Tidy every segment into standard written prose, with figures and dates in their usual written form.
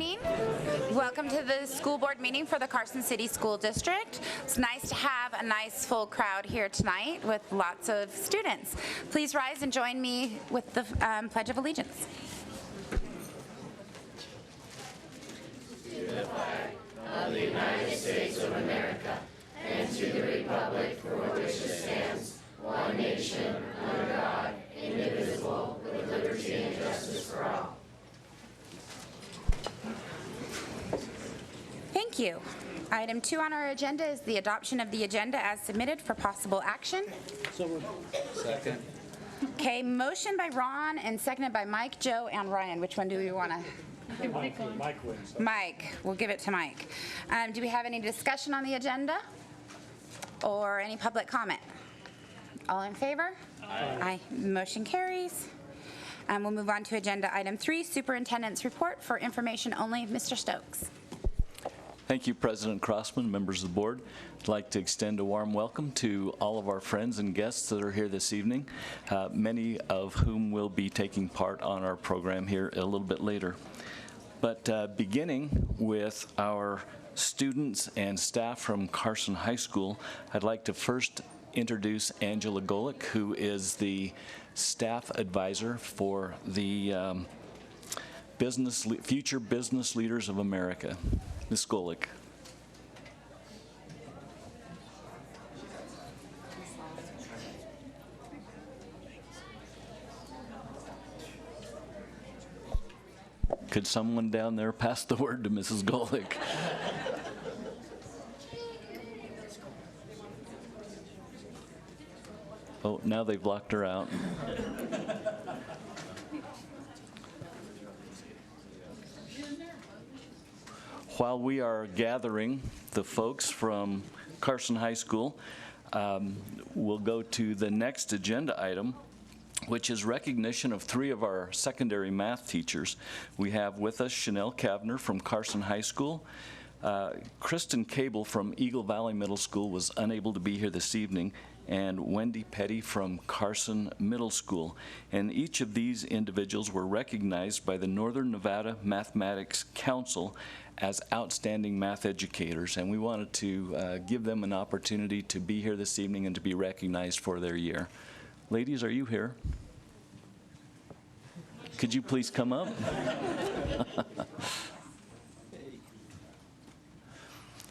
evening. Welcome to the school board meeting for the Carson City School District. It's nice to have a nice full crowd here tonight with lots of students. Please rise and join me with the Pledge of Allegiance. To the flag of the United States of America and to the republic for which it stands, one nation, under God, indivisible, with liberty and justice for all. Thank you. Item 2 on our agenda is the adoption of the agenda as submitted for possible action. Second. Okay, motion by Ron and seconded by Mike, Joe, and Ryan. Which one do we want to? Mike wins. Mike. We'll give it to Mike. Do we have any discussion on the agenda or any public comment? All in favor? Aye. Motion carries. We'll move on to agenda item 3, superintendent's report. For information only, Mr. Stokes. Thank you, President Crossman, members of the board. I'd like to extend a warm welcome to all of our friends and guests that are here this evening, many of whom will be taking part on our program here a little bit later. But beginning with our students and staff from Carson High School, I'd like to first introduce Angela Golick, who is the staff advisor for the Future Business Leaders of America. Ms. Golick. Could someone down there pass the word to Mrs. Golick? Oh, now they've locked her out. While we are gathering the folks from Carson High School, we'll go to the next agenda item, which is recognition of 3 of our secondary math teachers. We have with us Chanel Kavner from Carson High School. Kristen Cable from Eagle Valley Middle School was unable to be here this evening, and Wendy Petty from Carson Middle School. And each of these individuals were recognized by the Northern Nevada Mathematics Council as outstanding math educators, and we wanted to give them an opportunity to be here this evening and to be recognized for their year. Ladies, are you here? Could you please come up?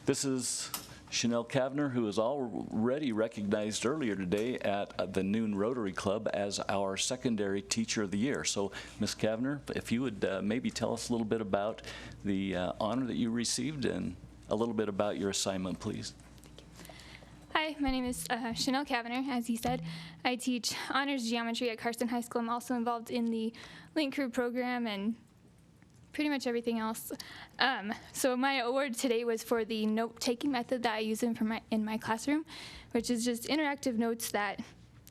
This is Chanel Kavner, who was already recognized earlier today at the Noon Rotary Club as our secondary teacher of the year. So, Ms. Kavner, if you would maybe tell us a little bit about the honor that you received and a little bit about your assignment, please. Hi, my name is Chanel Kavner. As he said, I teach honors geometry at Carson High School. I'm also involved in the Link Crew program and pretty much everything else. So my award today was for the note-taking method that I use in my classroom, which is just interactive notes that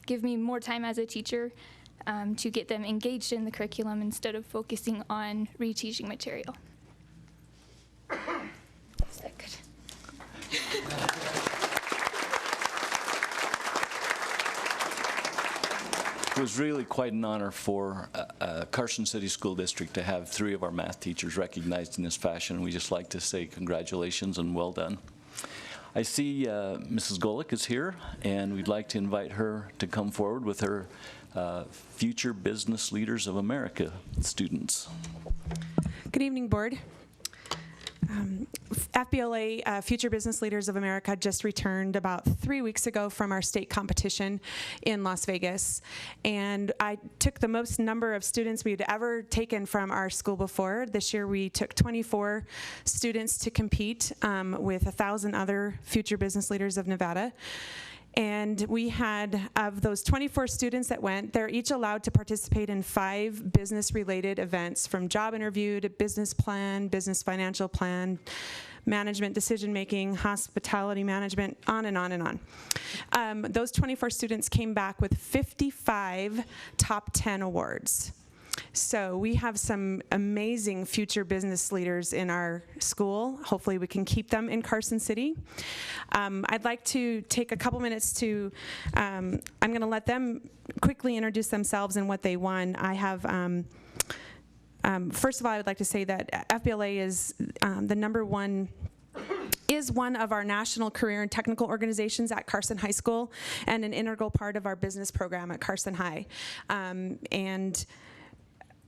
give me more time as a teacher to get them engaged in the curriculum instead of focusing on reteaching material. Is that good? It was really quite an honor for Carson City School District to have 3 of our math teachers recognized in this fashion. We just like to say congratulations and well done. I see Mrs. Golick is here, and we'd like to invite her to come forward with her Future Business Leaders of America students. Good evening, board. FBLA, Future Business Leaders of America, just returned about 3 weeks ago from our state competition in Las Vegas. And I took the most number of students we'd ever taken from our school before. This year we took 24 students to compete with 1,000 other Future Business Leaders of Nevada. And we had, of those 24 students that went, they're each allowed to participate in 5 business-related events, from job interview to business plan, business financial plan, management decision-making, hospitality management, on and on and on. Those 24 students came back with 55 top 10 awards. So we have some amazing future business leaders in our school. Hopefully we can keep them in Carson City. I'd like to take a couple minutes to, I'm going to let them quickly introduce themselves and what they won. I have First of all, I would like to say that FBLA is is one of our national career and technical organizations at Carson High School and an integral part of our business program at Carson High. And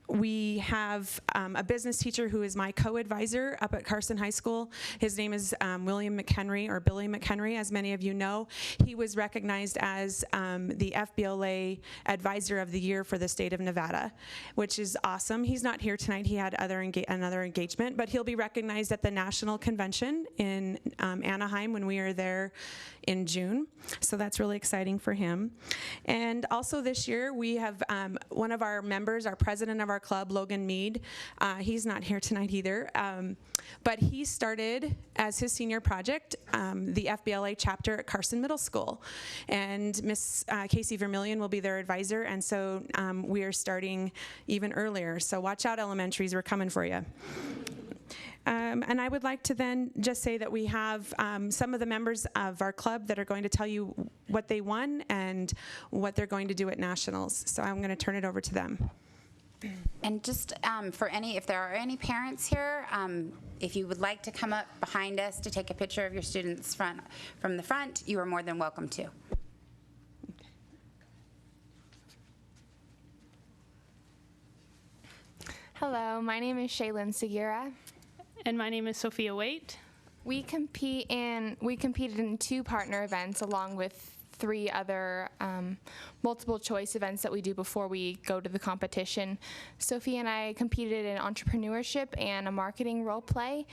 we have a business teacher who is my co-advisor up at Carson High School. His name is William McHenry, or Billy McHenry, as many of you know. He was recognized as the FBLA Advisor of the Year for the state of Nevada, which is awesome. He's not here tonight. He had another engagement, but he'll be recognized at the National Convention in Anaheim when we are there in June. So that's really exciting for him. And also this year, we have one of our members, our president of our club, Logan Mead. He's not here tonight either, but he started as his senior project the FBLA chapter at Carson Middle School, and Miss Casey Vermillion will be their advisor, and so we are starting even earlier. So watch out, elementaries, we're coming for you. And I would like to then just say that we have some of the members of our club that are going to tell you what they won and what they're going to do at nationals. So I'm going to turn it over to them. And just if there are any parents here, if you would like to come up behind us to take a picture of your students from the front, you are more than welcome to. Hello, my name is Shaylin Segura. And my name is Sophia Waite. We competed in 2 partner events along with 3 other multiple choice events that we do before we go to the competition. Sophia and I competed in entrepreneurship and a marketing role play.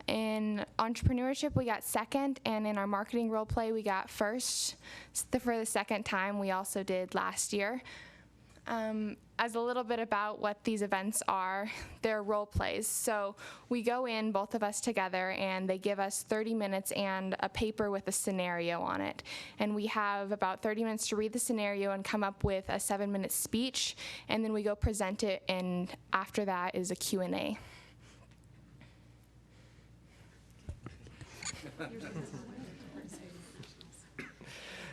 In entrepreneurship, we got second, and in our marketing role play, we got first for the second time. We also did last year. As a little bit about what these events are, they're role plays. So we go in, both of us together, and they give us 30 minutes and a paper with a scenario on it. And we have about 30 minutes to read the scenario and come up with a 7-minute speech, and then we go present it, and after that is a Q&A.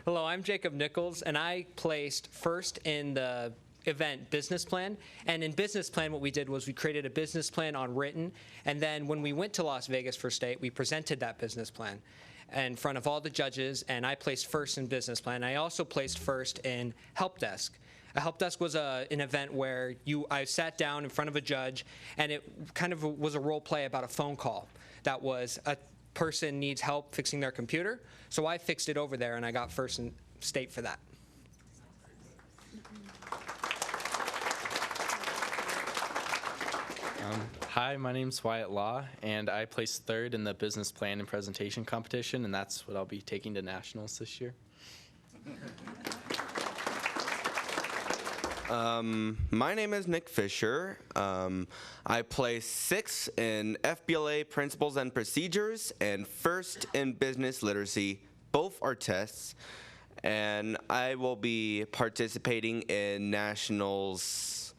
Hello, I'm Jacob Nichols, and I placed first in the event business plan. And in business plan, what we did was we created a business plan on written, and then when we went to Las Vegas for state, we presented that business plan in front of all the judges, and I placed first in business plan. I also placed first in help desk. A help desk was an event where I sat down in front of a judge, and it kind of was a role play about a phone call. That was a person needs help fixing their computer, so I fixed it over there, and I got first in state for that. Hi, my name's Wyatt Law, and I placed third in the business plan and presentation competition, and that's what I'll be taking to nationals this year. My name is Nick Fisher. I placed 6th in FBLA Principles and Procedures and 1st in Business Literacy. Both are tests. And I will be participating in nationals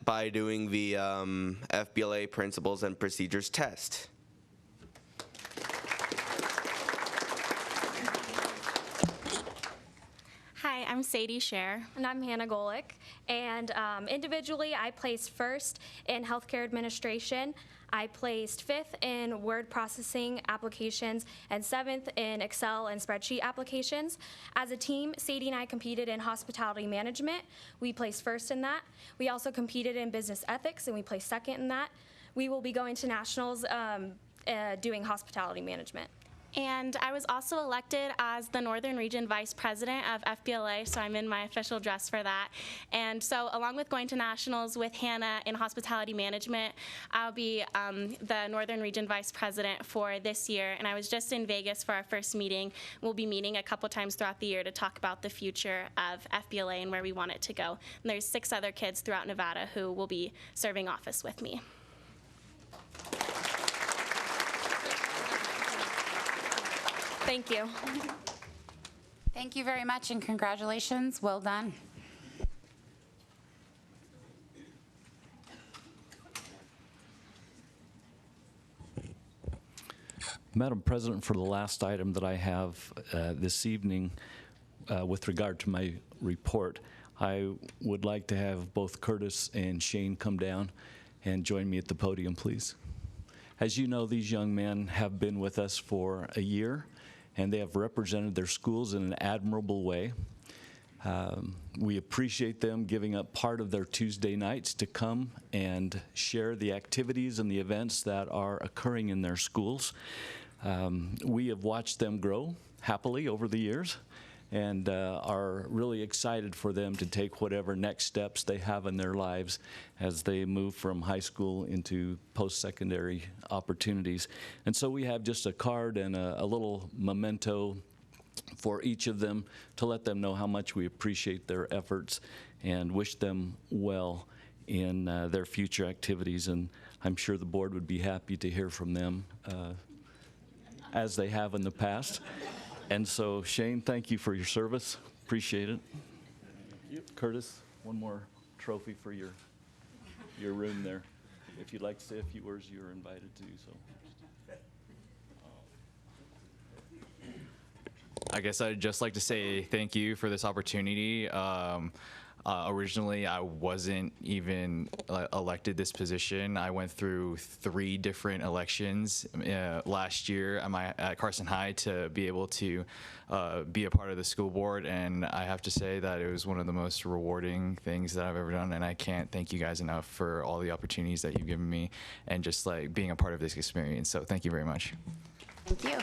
by doing the FBLA Principles and Procedures test. Hi, I'm Sadie Scher. And I'm Hannah Golick. And individually, I placed first in healthcare administration. I placed 5th in word processing applications and 7th in Excel and spreadsheet applications. As a team, Sadie and I competed in hospitality management. We placed first in that. We also competed in business ethics, and we placed second in that. We will be going to nationals doing hospitality management. And I was also elected as the Northern Region Vice President of FBLA, so I'm in my official dress for that. And so along with going to nationals with Hannah in hospitality management, I'll be the Northern Region Vice President for this year. And I was just in Vegas for our first meeting. We'll be meeting a couple times throughout the year to talk about the future of FBLA and where we want it to go. And there's 6 other kids throughout Nevada who will be serving office with me. Thank you. Thank you very much, and congratulations. Well done. Madam President, for the last item that I have this evening with regard to my report, I would like to have both Curtis and Shane come down and join me at the podium, please. As you know, these young men have been with us for a year, and they have represented their schools in an admirable way. We appreciate them giving up part of their Tuesday nights to come and share the activities and the events that are occurring in their schools. We have watched them grow happily over the years and are really excited for them to take whatever next steps they have in their lives as they move from high school into post-secondary opportunities. And so we have just a card and a little memento for each of them to let them know how much we appreciate their efforts and wish them well in their future activities. And I'm sure the board would be happy to hear from them as they have in the past. And so, Shane, thank you for your service. Appreciate it. Curtis, one more trophy for your room there. If you'd like to say a few words, you're invited to do so. I guess I'd just like to say thank you for this opportunity. Originally, I wasn't even elected this position. I went through 3 different elections last year at Carson High to be able to be a part of the school board, and I have to say that it was one of the most rewarding things that I've ever done, and I can't thank you guys enough for all the opportunities that you've given me and just like being a part of this experience. So thank you very much. Thank you.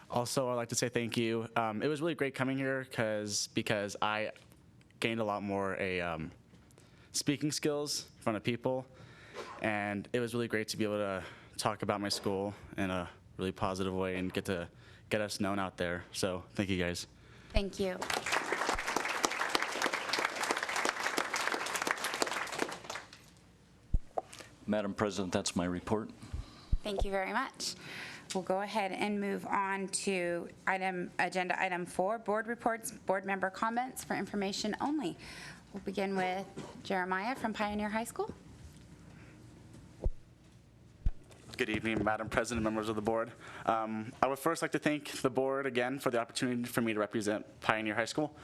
Also, I'd like to say thank you. It was really great coming here because I gained a lot more speaking skills in front of people, and it was really great to be able to talk about my school in a really positive way and get us known out there. So thank you guys. Thank you. Madam President, that's my report. Thank you very much. We'll go ahead and move on to agenda item 4, board reports, board member comments for information only. We'll begin with Jeremiah from Pioneer High School. Good evening, Madam President, members of the board. I would first like to thank the board again for the opportunity for me to represent Pioneer High School.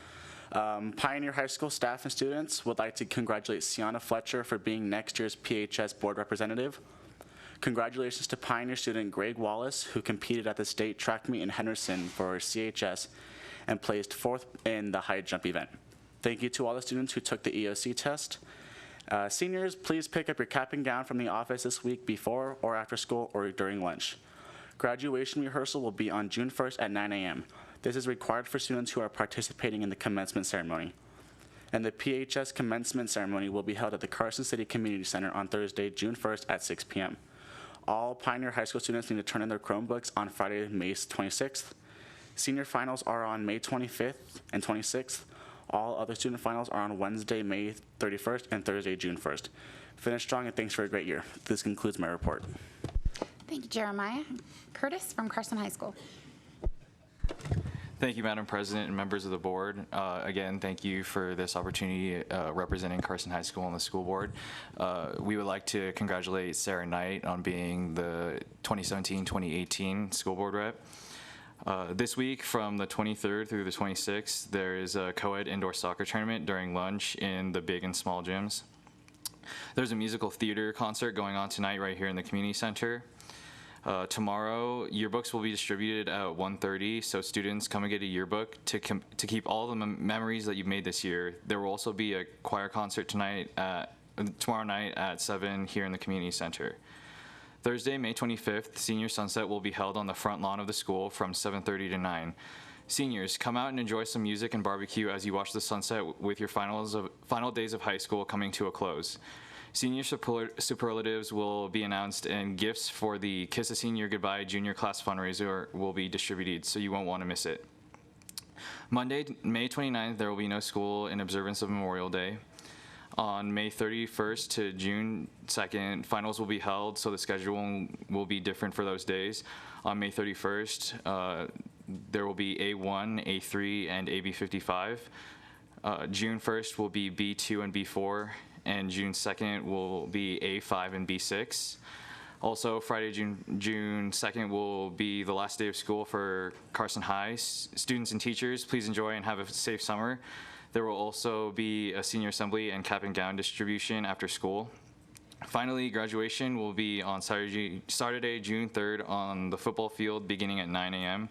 Pioneer High School staff and students would like to congratulate Sienna Fletcher for being next year's PHS board representative. Congratulations to Pioneer student Greg Wallace, who competed at the state track meet in Henderson for CHS and placed 4th in the high jump event. Thank you to all the students who took the EOC test. Seniors, please pick up your cap and gown from the office this week before or after school or during lunch. Graduation rehearsal will be on June 1st at 9 a.m. This is required for students who are participating in the commencement ceremony. And the PHS commencement ceremony will be held at the Carson City Community Center on Thursday, June 1st at 6 p.m. All Pioneer High School students need to turn in their Chromebooks on Friday, May 26th. Senior finals are on May 25th and 26th. All other student finals are on Wednesday, May 31st and Thursday, June 1st. Finish strong and thanks for a great year. This concludes my report. Thank you, Jeremiah. Curtis from Carson High School. Thank you, Madam President and members of the board. Again, thank you for this opportunity representing Carson High School on the school board. We would like to congratulate Sarah Knight on being the 2017-2018 school board rep. This week, from the 23rd through the 26th, there is a co-ed indoor soccer tournament during lunch in the big and small gyms. There's a musical theater concert going on tonight right here in the community center. Tomorrow, yearbooks will be distributed at 1:30, so students come and get a yearbook to keep all the memories that you've made this year. There will also be a choir concert tomorrow night at 7 here in the community center. Thursday, May 25th, Senior Sunset will be held on the front lawn of the school from 7:30 to 9. Seniors, come out and enjoy some music and barbecue as you watch the sunset with your final days of high school coming to a close. Senior superlatives will be announced, and gifts for the Kiss a Senior Goodbye junior class fundraiser will be distributed, so you won't want to miss it. Monday, May 29th, there will be no school in observance of Memorial Day. On May 31st to June 2nd, finals will be held, so the schedule will be different for those days. On May 31st, there will be A1, A3, and AB55. June 1st will be B2 and B4, and June 2nd will be A5 and B6. Also, Friday, June 2nd will be the last day of school for Carson High. Students and teachers, please enjoy and have a safe summer. There will also be a senior assembly and cap and gown distribution after school. Finally, graduation will be on Saturday, June 3rd on the football field beginning at 9 a.m.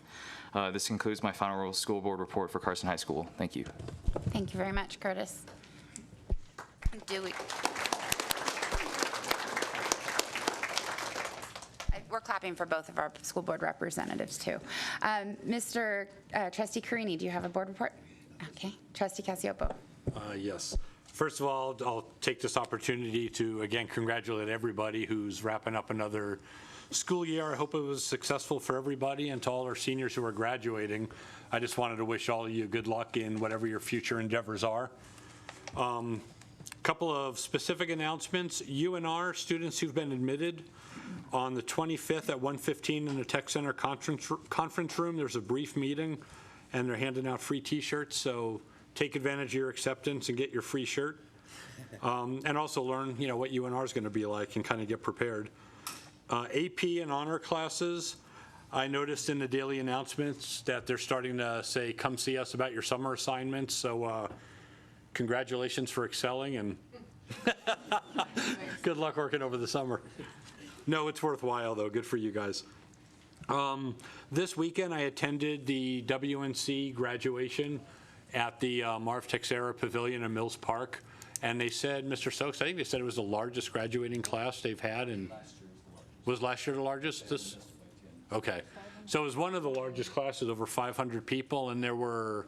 This concludes my final school board report for Carson High School. Thank you. Thank you very much, Curtis. We're clapping for both of our school board representatives, too. Mr. Trustee Carini, do you have a board report? Okay. Trustee Casiopo. Yes. First of all, I'll take this opportunity to, again, congratulate everybody who's wrapping up another school year. I hope it was successful for everybody, and to all our seniors who are graduating. I just wanted to wish all of you good luck in whatever your future endeavors are. Couple of specific announcements. UNR students who've been admitted on the 25th at 1:15 in the Tech Center conference room, there's a brief meeting, and they're handing out free T-shirts, so take advantage of your acceptance and get your free shirt. And also learn, what UNR is going to be like and kind of get prepared. AP and honor classes, I noticed in the daily announcements that they're starting to say, come see us about your summer assignments, so congratulations for excelling, and good luck working over the summer. No, it's worthwhile, though. Good for you guys. This weekend, I attended the WNC graduation at the Marv Texera Pavilion in Mills Park, and they said, Mr. Stokes, I think they said it was the largest graduating class they've had. And was last year the largest? Okay. So it was one of the largest classes, over 500 people, and there were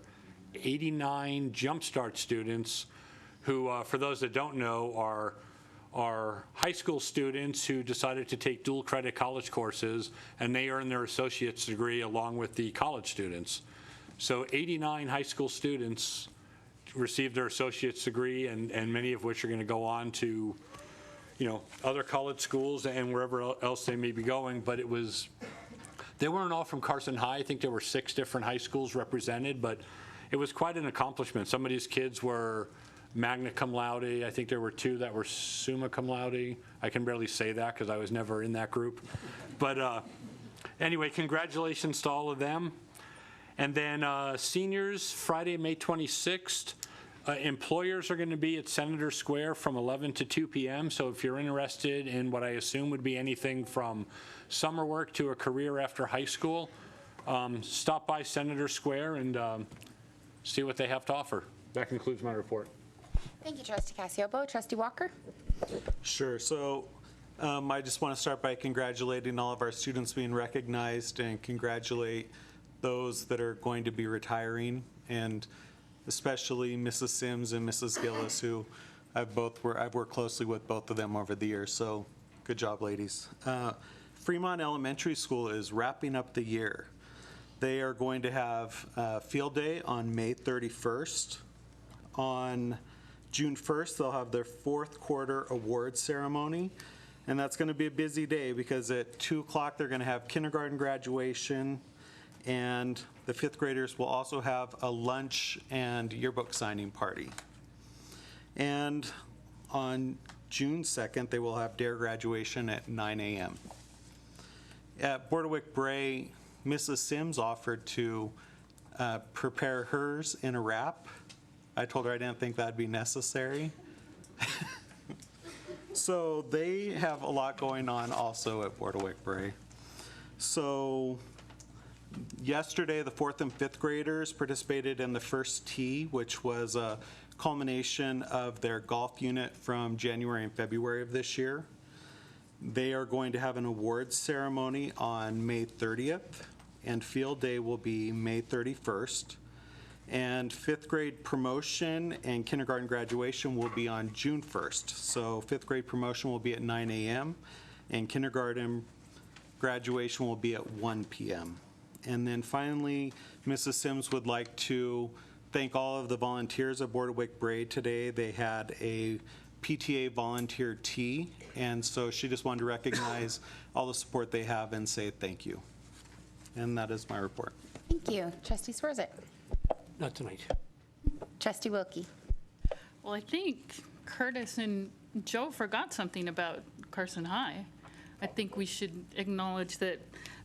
89 Jumpstart students who, for those that don't know, are high school students who decided to take dual credit college courses, and they earn their associate's degree along with the college students. So 89 high school students received their associate's degree, and many of which are going to go on to, other college schools and wherever else they may be going. But they weren't all from Carson High. I think there were 6 different high schools represented, but it was quite an accomplishment. Some of these kids were magna cum laude. I think there were 2 that were summa cum laude. I can barely say that because I was never in that group. But anyway, congratulations to all of them. And then seniors, Friday, May 26th, employers are going to be at Senator Square from 11 to 2 p.m. So if you're interested in what I assume would be anything from summer work to a career after high school, stop by Senator Square and see what they have to offer. That concludes my report. Thank you, Trustee Casiopo. Trustee Walker? Sure. So I just want to start by congratulating all of our students being recognized and congratulate those that are going to be retiring, and especially Mrs. Sims and Mrs. Gillis, who I've worked closely with both of them over the years. So good job, ladies. Fremont Elementary School is wrapping up the year. They are going to have field day on May 31st. On June 1st, they'll have their 4th quarter award ceremony. And that's going to be a busy day because at 2 o'clock, they're going to have kindergarten graduation. And the 5th graders will also have a lunch and yearbook signing party. And on June 2nd, they will have their graduation at 9 a.m. At Bordewick Bray, Mrs. Sims offered to prepare hers in a wrap. I told her I didn't think that'd be necessary. So they have a lot going on also at Bordewick Bray. So yesterday, the 4th and 5th graders participated in the first tee, which was a culmination of their golf unit from January and February of this year. They are going to have an awards ceremony on May 30th, and field day will be May 31st. And 5th grade promotion and kindergarten graduation will be on June 1st. So 5th grade promotion will be at 9 a.m. and kindergarten graduation will be at 1 p.m. And then finally, Mrs. Sims would like to thank all of the volunteers at Bordewick Bray today. They had a PTA volunteer tea, and so she just wanted to recognize all the support they have and say thank you. And that is my report. Thank you. Trustee Swarzak? Not tonight. Trustee Wilkie? Well, I think Curtis and Joe forgot something about Carson High. I think we should acknowledge that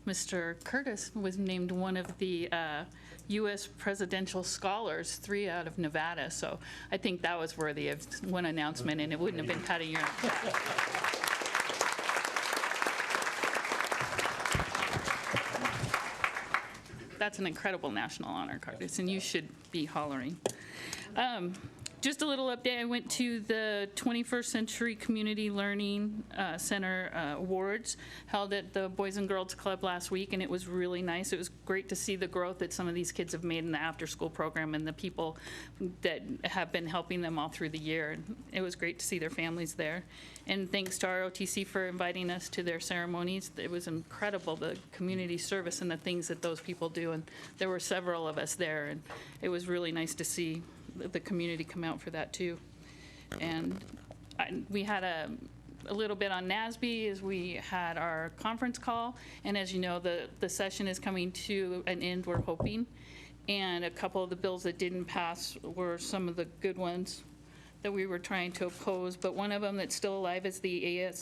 Mr. Curtis was named one of the U.S. presidential scholars, 3 out of Nevada. So I think that was worthy of one announcement, and it wouldn't have been patting your own back. That's an incredible national honor, Curtis, and you should be hollering. Just a little update. I went to the 21st Century Community Learning Center Awards held at the Boys and Girls Club last week, and it was really nice. It was great to see the growth that some of these kids have made in the after-school program and the people that have been helping them all through the year. And it was great to see their families there. And thanks to ROTC for inviting us to their ceremonies. It was incredible, the community service and the things that those people do. And there were several of us there, and it was really nice to see the community come out for that too. And we had a little bit on NASB as we had our conference call, and as you know, the session is coming to an end, we're hoping, and a couple of the bills that didn't pass were some of the good ones that we were trying to oppose, but one of them that's still alive is the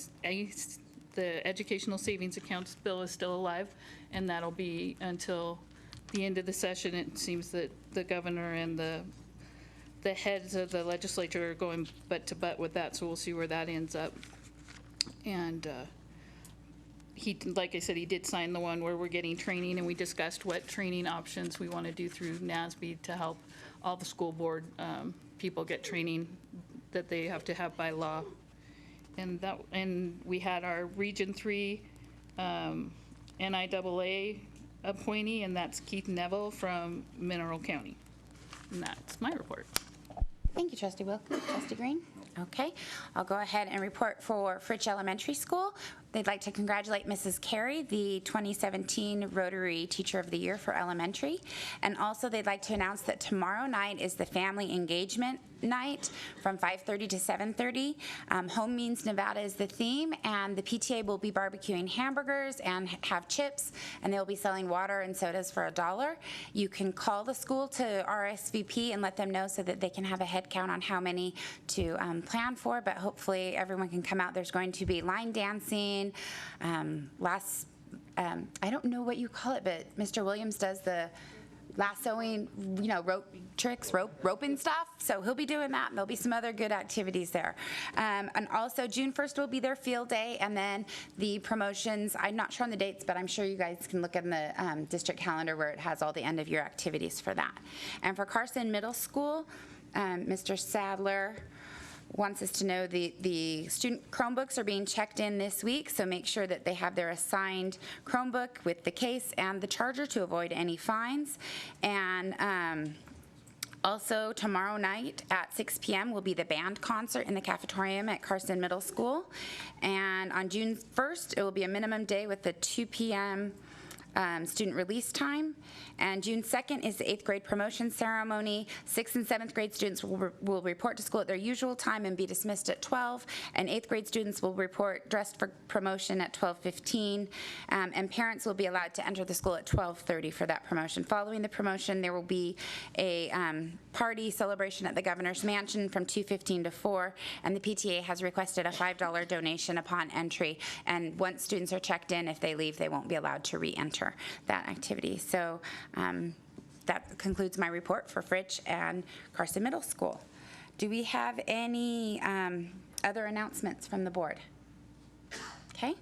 the Educational Savings Accounts bill is still alive, and that'll be until the end of the session. It seems that the governor and the heads of the legislature are going butt to butt with that, so we'll see where that ends up. And he, like I said, he did sign the one where we're getting training, and we discussed what training options we want to do through NASB to help all the school board people get training that they have to have by law. And we had our Region 3 NIAA appointee, and that's Keith Neville from Mineral County. And that's my report. Thank you, Trustee Wilkins. Trustee Green? Okay, I'll go ahead and report for Fritch Elementary School. They'd like to congratulate Mrs. Carey, the 2017 Rotary Teacher of the Year for elementary. And also they'd like to announce that tomorrow night is the family engagement night from 5:30 to 7:30. Home Means Nevada is the theme, and the PTA will be barbecuing hamburgers and have chips, and they'll be selling water and sodas for $1. You can call the school to RSVP and let them know so that they can have a head count on how many to plan for, but hopefully everyone can come out. There's going to be line dancing, I don't know what you call it, but Mr. Williams does the lassoing, you know, rope tricks, roping stuff. So he'll be doing that, and there'll be some other good activities there. And also June 1st will be their field day, and then the promotions, I'm not sure on the dates, but I'm sure you guys can look in the district calendar where it has all the end of year activities for that. And for Carson Middle School, Mr. Sadler wants us to know the student Chromebooks are being checked in this week, so make sure that they have their assigned Chromebook with the case and the charger to avoid any fines. And also tomorrow night at 6 p.m. will be the band concert in the cafetorium at Carson Middle School. And on June 1st, it will be a minimum day with the 2 p.m. Student release time. And June 2nd is the 8th grade promotion ceremony. 6th and 7th grade students will report to school at their usual time and be dismissed at 12. And 8th grade students will report dressed for promotion at 12:15. And parents will be allowed to enter the school at 12:30 for that promotion. Following the promotion, there will be a party celebration at the Governor's Mansion from 2:15 to 4. And the PTA has requested a $5 donation upon entry. And once students are checked in, if they leave, they won't be allowed to re-enter that activity. So that concludes my report for Fritch and Carson Middle School. Do we have any other announcements from the board? Okay,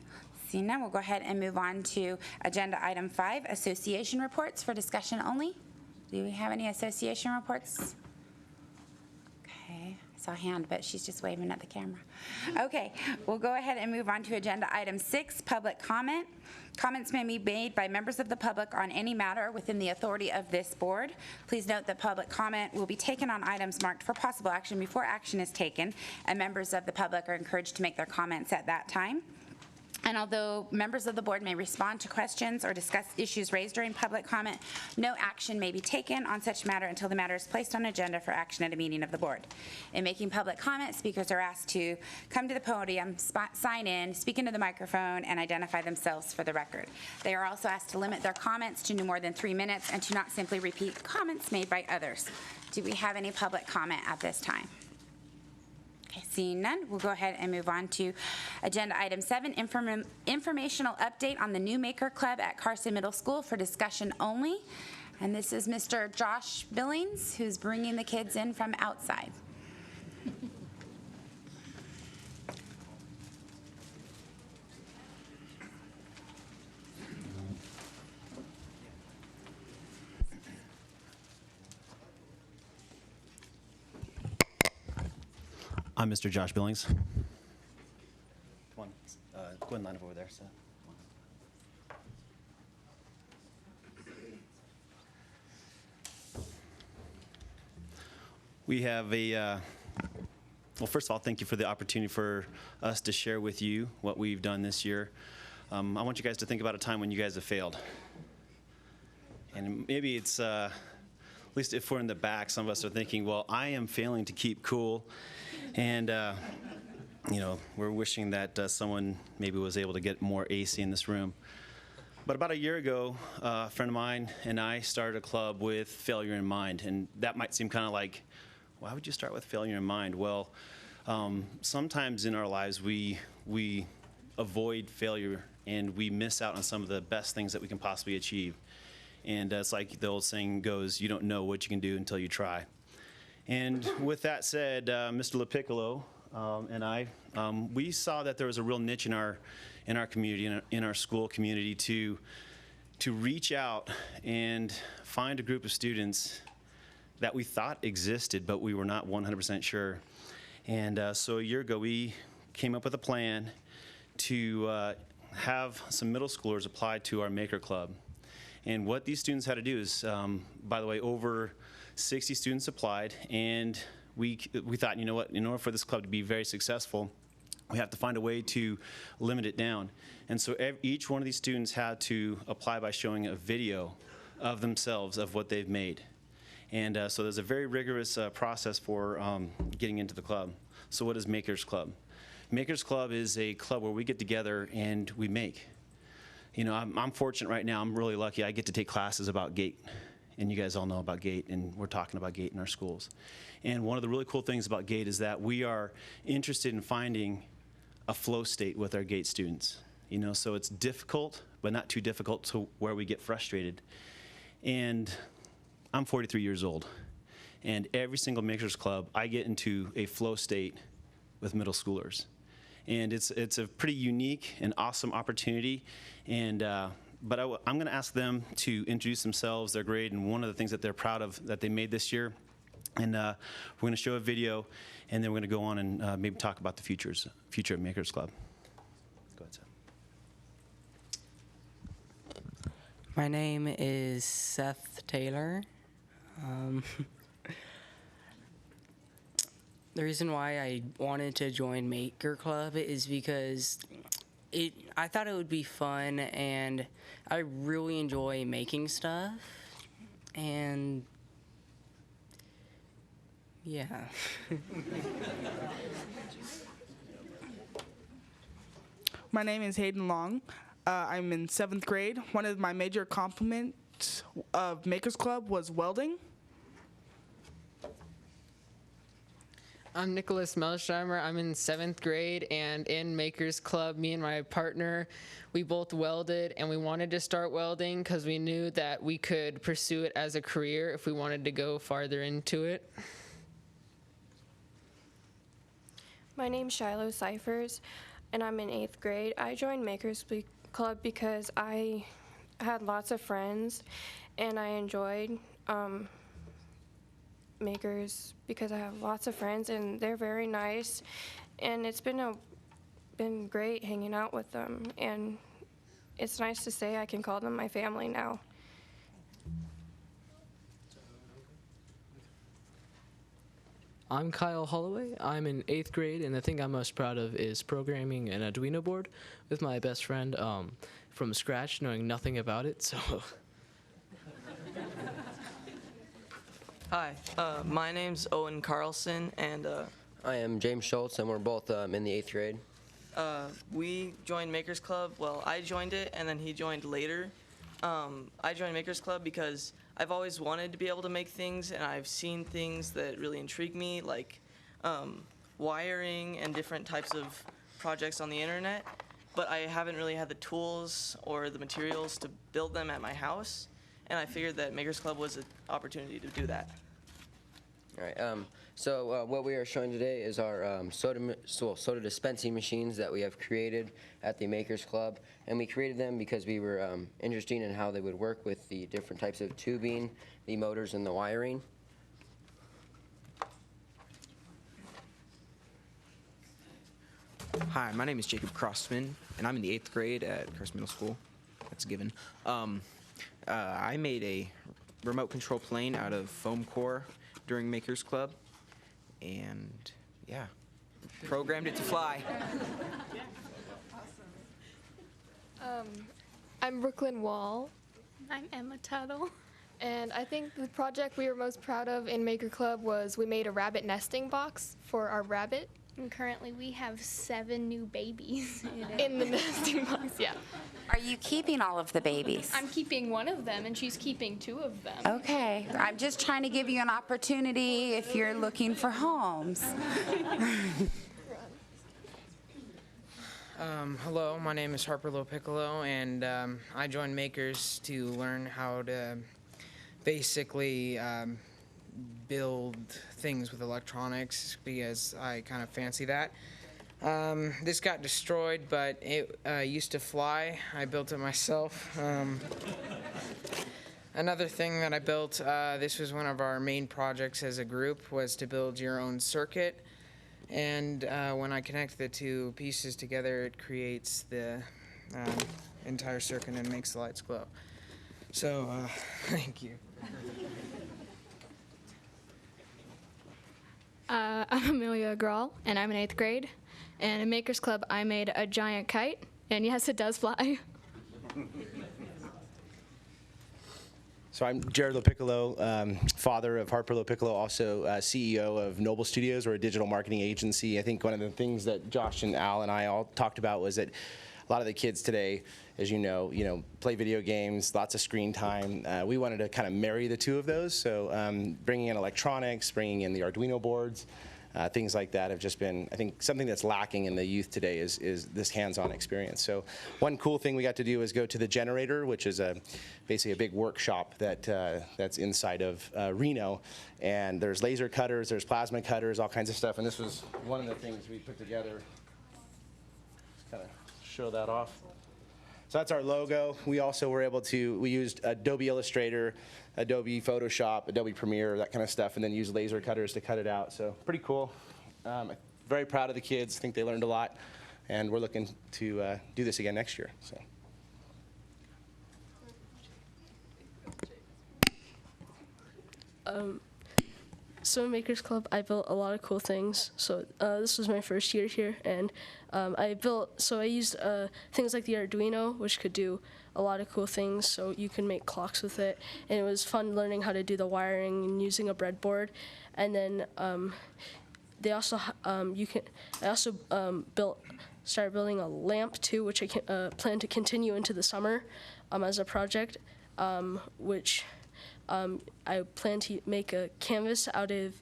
seeing none, we'll go ahead and move on to agenda item 5, association reports for discussion only. Do we have any association reports? Okay, I saw a hand, but she's just waving at the camera. Okay, we'll go ahead and move on to agenda item 6, public comment. Comments may be made by members of the public on any matter within the authority of this board. Please note that public comment will be taken on items marked for possible action before action is taken, and members of the public are encouraged to make their comments at that time. And although members of the board may respond to questions or discuss issues raised during public comment, no action may be taken on such matter until the matter is placed on agenda for action at a meeting of the board. In making public comment, speakers are asked to come to the podium, sign in, speak into the microphone, and identify themselves for the record. They are also asked to limit their comments to no more than 3 minutes and to not simply repeat comments made by others. Do we have any public comment at this time? Okay, seeing none, we'll go ahead and move on to agenda item 7, informational update on the new Maker Club at Carson Middle School for discussion only. And this is Mr. Josh Billings, who's bringing the kids in from outside. I'm Mr. Josh Billings. Come on, go ahead and line up over there. So. We have a, well, first of all, thank you for the opportunity for us to share with you what we've done this year. I want you guys to think about a time when you guys have failed. And maybe it's, at least if we're in the back, some of us are thinking, well, I am failing to keep cool. And, you know, we're wishing that someone maybe was able to get more AC in this room. But about a year ago, a friend of mine and I started a club with failure in mind. And that might seem kind of like, why would you start with failure in mind? Well, sometimes in our lives we avoid failure and we miss out on some of the best things that we can possibly achieve. And it's like the old saying goes, you don't know what you can do until you try. And with that said, Mr. LaPiccolo and I, we saw that there was a real niche in our community, in our school community, to reach out and find a group of students that we thought existed, but we were not 100% sure. And so a year ago, we came up with a plan to have some middle schoolers apply to our Maker Club. And what these students had to do is, by the way, over 60 students applied, and we thought, you know what, in order for this club to be very successful, we have to find a way to limit it down. And so each one of these students had to apply by showing a video of themselves of what they've made. And so there's a very rigorous process for getting into the club. So what is Makers Club? Makers Club is a club where we get together and we make. You know, I'm fortunate right now, I'm really lucky, I get to take classes about GATE. And you guys all know about GATE, and we're talking about GATE in our schools. And one of the really cool things about GATE is that we are interested in finding a flow state with our GATE students. You know, so it's difficult, but not too difficult to where we get frustrated. And I'm 43 years old, and every single Makers Club, I get into a flow state with middle schoolers. And it's a pretty unique and awesome opportunity. And but I'm going to ask them to introduce themselves, their grade, and one of the things that they're proud of that they made this year. And we're going to show a video, and then we're going to go on and maybe talk about the future of Makers Club. Go ahead, Seth. My name is Seth Taylor. The reason why I wanted to join Maker Club is because I thought it would be fun, and I really enjoy making stuff, and yeah. My name is Hayden Long. I'm in 7th grade. One of my major accomplishments of Makers Club was welding. I'm Nicholas Melsheimer. I'm in 7th grade, and in Makers Club, me and my partner, we both welded, and we wanted to start welding because we knew that we could pursue it as a career if we wanted to go farther into it. My name's Shiloh Cyphers, and I'm in 8th grade. I joined Makers Club because I had lots of friends, and I enjoyed makers because I have lots of friends, and they're very nice, and it's been great hanging out with them, and it's nice to say I can call them my family now. I'm Kyle Holloway. I'm in 8th grade, and the thing I'm most proud of is programming an Arduino board with my best friend from scratch, knowing nothing about it. So. Hi, my name's Owen Carlson, and I am James Schultz, and we're both in the 8th grade. we joined Makers Club. Well, I joined it, and then he joined later. I joined Makers Club because I've always wanted to be able to make things, and I've seen things that really intrigue me, like wiring and different types of projects on the internet, but I haven't really had the tools or the materials to build them at my house, and I figured that Makers Club was an opportunity to do that. All right. So what we are showing today is our soda dispensing machines that we have created at the Makers Club, and we created them because we were interested in how they would work with the different types of tubing, the motors, and the wiring. Hi, my name is Jacob Crossman, and I'm in the 8th grade at Carson Middle School. That's a given. I made a remote control plane out of foam core during Makers Club, and yeah, programmed it to fly. I'm Brooklyn Wall. I'm Emma Tuttle. And I think the project we were most proud of in Maker Club was we made a rabbit nesting box for our rabbit. And currently we have 7 new babies in it. In the nesting box, yeah. Are you keeping all of the babies? I'm keeping one of them, and she's keeping 2 of them. Okay, I'm just trying to give you an opportunity if you're looking for homes. Hello, my name is Harper Lopiccolo, and I joined Makers to learn how to basically build things with electronics because I kind of fancy that. This got destroyed, but it used to fly. I built it myself. Another thing that I built, this was one of our main projects as a group, was to build your own circuit. And when I connect the 2 pieces together, it creates the entire circuit and makes the lights glow. So, thank you. I'm Amelia Grawl, and I'm in 8th grade. And in Makers Club, I made a giant kite, and yes, it does fly. So I'm Jared Lopiccolo, father of Harper Lopiccolo, also CEO of Noble Studios. We're a digital marketing agency. I think one of the things that Josh and Al and I all talked about was that a lot of the kids today, as you know, play video games, lots of screen time. We wanted to kind of marry the 2 of those. So bringing in electronics, bringing in the Arduino boards, things like that have just been, I think, something that's lacking in the youth today is this hands-on experience. So one cool thing we got to do is go to the generator, which is basically a big workshop that's inside of Reno. And there's laser cutters, there's plasma cutters, all kinds of stuff. And this was one of the things we put together. Just kind of show that off. So that's our logo. We also were able to, we used Adobe Illustrator, Adobe Photoshop, Adobe Premiere, that kind of stuff, and then use laser cutters to cut it out. So pretty cool. Very proud of the kids. I think they learned a lot, and we're looking to do this again next year. So in Makers Club, I built a lot of cool things. So this was my first year here, and I used things like the Arduino, which could do a lot of cool things. So you can make clocks with it, and it was fun learning how to do the wiring and using a breadboard. And then they also started building a lamp too, which I plan to continue into the summer as a project, which. I plan to make a canvas out of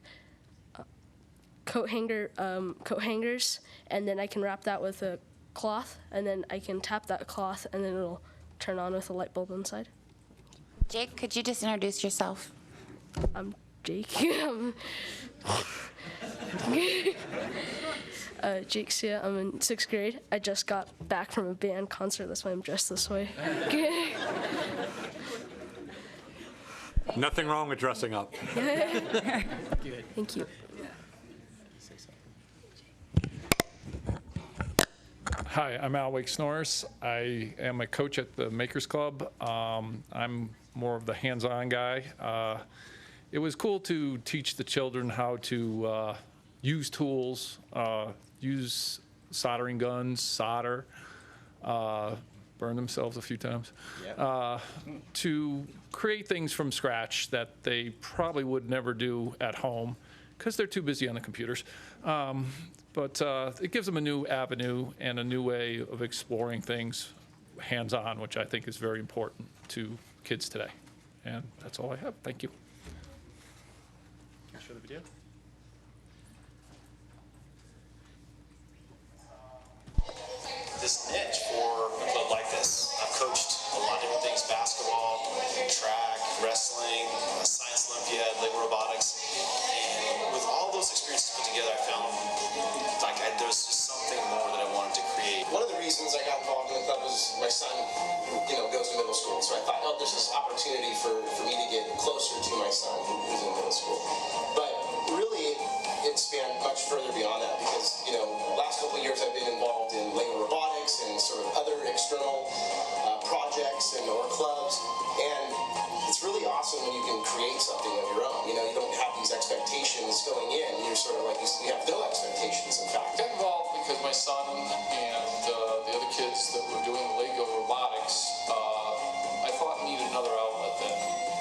coat hangers, and then I can wrap that with a cloth, and then I can tap that cloth, and then it'll turn on with a light bulb inside. Jake, could you just introduce yourself? I'm Jake. Jake Sia. I'm in 6th grade. I just got back from a band concert. That's why I'm dressed this way. Nothing wrong with dressing up. Thank you. Hi, I'm Al Wake-Snorris. I am a coach at the Makers Club. I'm more of the hands-on guy. It was cool to teach the children how to use tools, use soldering guns, solder, burn themselves a few times, to create things from scratch that they probably would never do at home because they're too busy on the computers. But it gives them a new avenue and a new way of exploring things hands-on, which I think is very important to kids today. And that's all I have. Thank you. Can I show the video? this niche for a club like this. I've coached a lot of different things: basketball, track, wrestling, science Olympiad, Lego robotics, and with all those experiences put together, I found like there was just something more that I wanted to create. One of the reasons I got involved in the club was my son, goes to middle school. So I thought, oh, there's this opportunity for me to get closer to my son who's in middle school. But really, it spanned much further beyond that because, last couple of years I've been involved in Lego robotics and sort of other external projects or clubs. And it's really awesome when you can create something of your own. You don't have these expectations going in. You're sort of like, you have no expectations, in fact. I got involved because my son and the other kids that were doing Lego robotics, I thought needed another outlet than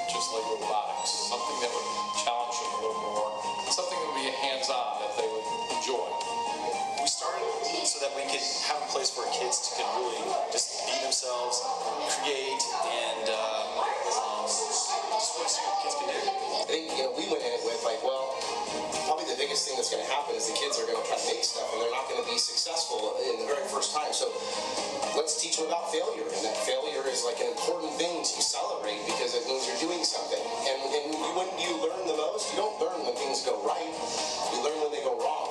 just Lego robotics. Something that would challenge them a little more. Something that would be hands-on that they would enjoy. We started so that we could have a place where kids can really just be themselves, create, and just want to see what kids can do. I think, we went in it with probably the biggest thing that's going to happen is the kids are going to try to make stuff and they're not going to be successful in the very first time. So let's teach them about failure, and that failure is like an important thing to celebrate because it means you're doing something. And when you learn the most, you don't learn when things go right, you learn when they go wrong.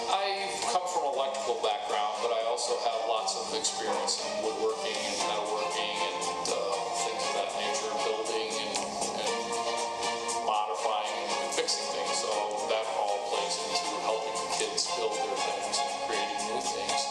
I've come from an electrical background, but I also have lots of experience in woodworking and metalworking and things of that nature, building and modifying and fixing things. So that all plays into helping the kids build their things and creating new things.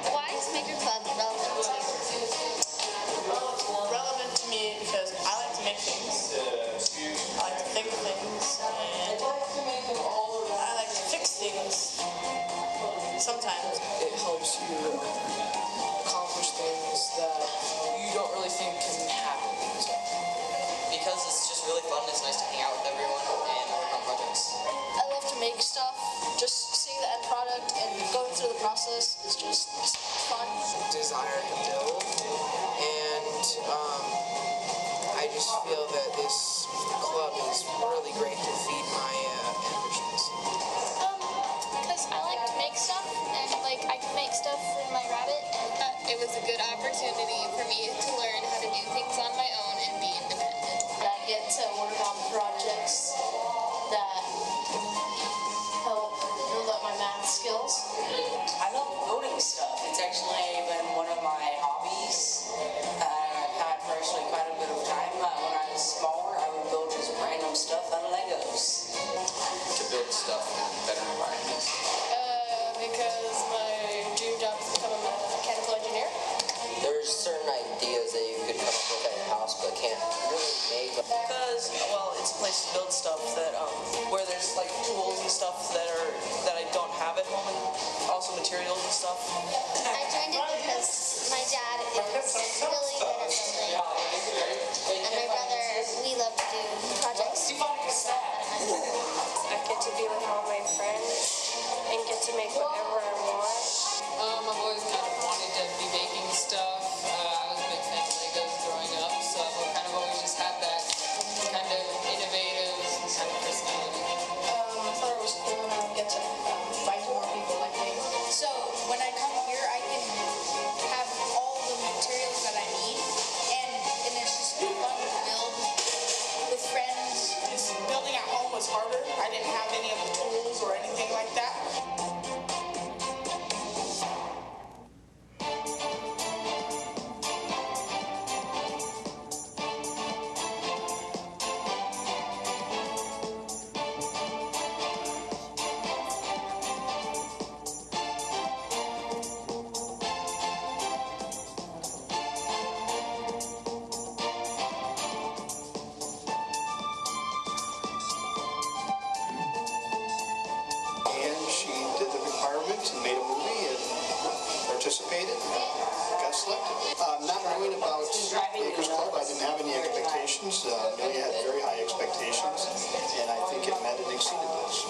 Why is Maker Club relevant to you? Relevant to me because I like to make things. I like to think of things. And I like to fix things. Sometimes. It helps you accomplish things that you don't really think can happen. Because it's just really fun. It's nice to hang out with everyone and work on projects. I love to make stuff. Just seeing the end product and going through the process is just fun. Desire to build, and I just feel that this club is really great to feed my ambitions. Because I like to make stuff, and I can make stuff in my rabbit. It was a good opportunity for me to learn how to do things on my own and be independent. I get to work on projects that help build up my math skills. I love building stuff. It's actually been one of my hobbies. I've had for actually quite a bit of time. When I was smaller, I would build just random stuff out of Legos. To build stuff in better environments. Because my dream job is to become a mechanical engineer. There's certain ideas that you could come up with at your house but can't really make. Because, well, it's a place to build stuff that, where there's like tools and stuff that I don't have at home, and also materials and stuff. I joined it because my dad is really good at building. And my brother, we love to do projects. I get to be with all my friends and get to make whatever I want. I've always kind of wanted to be making stuff. I was a big fan of Legos growing up, so I've kind of always just had that kind of innovative kind of personality. I thought it was cool and I would get to find more people like me. So when I come here, I can have all the congratulations. Amelia had very high expectations, and I think it met and exceeded those.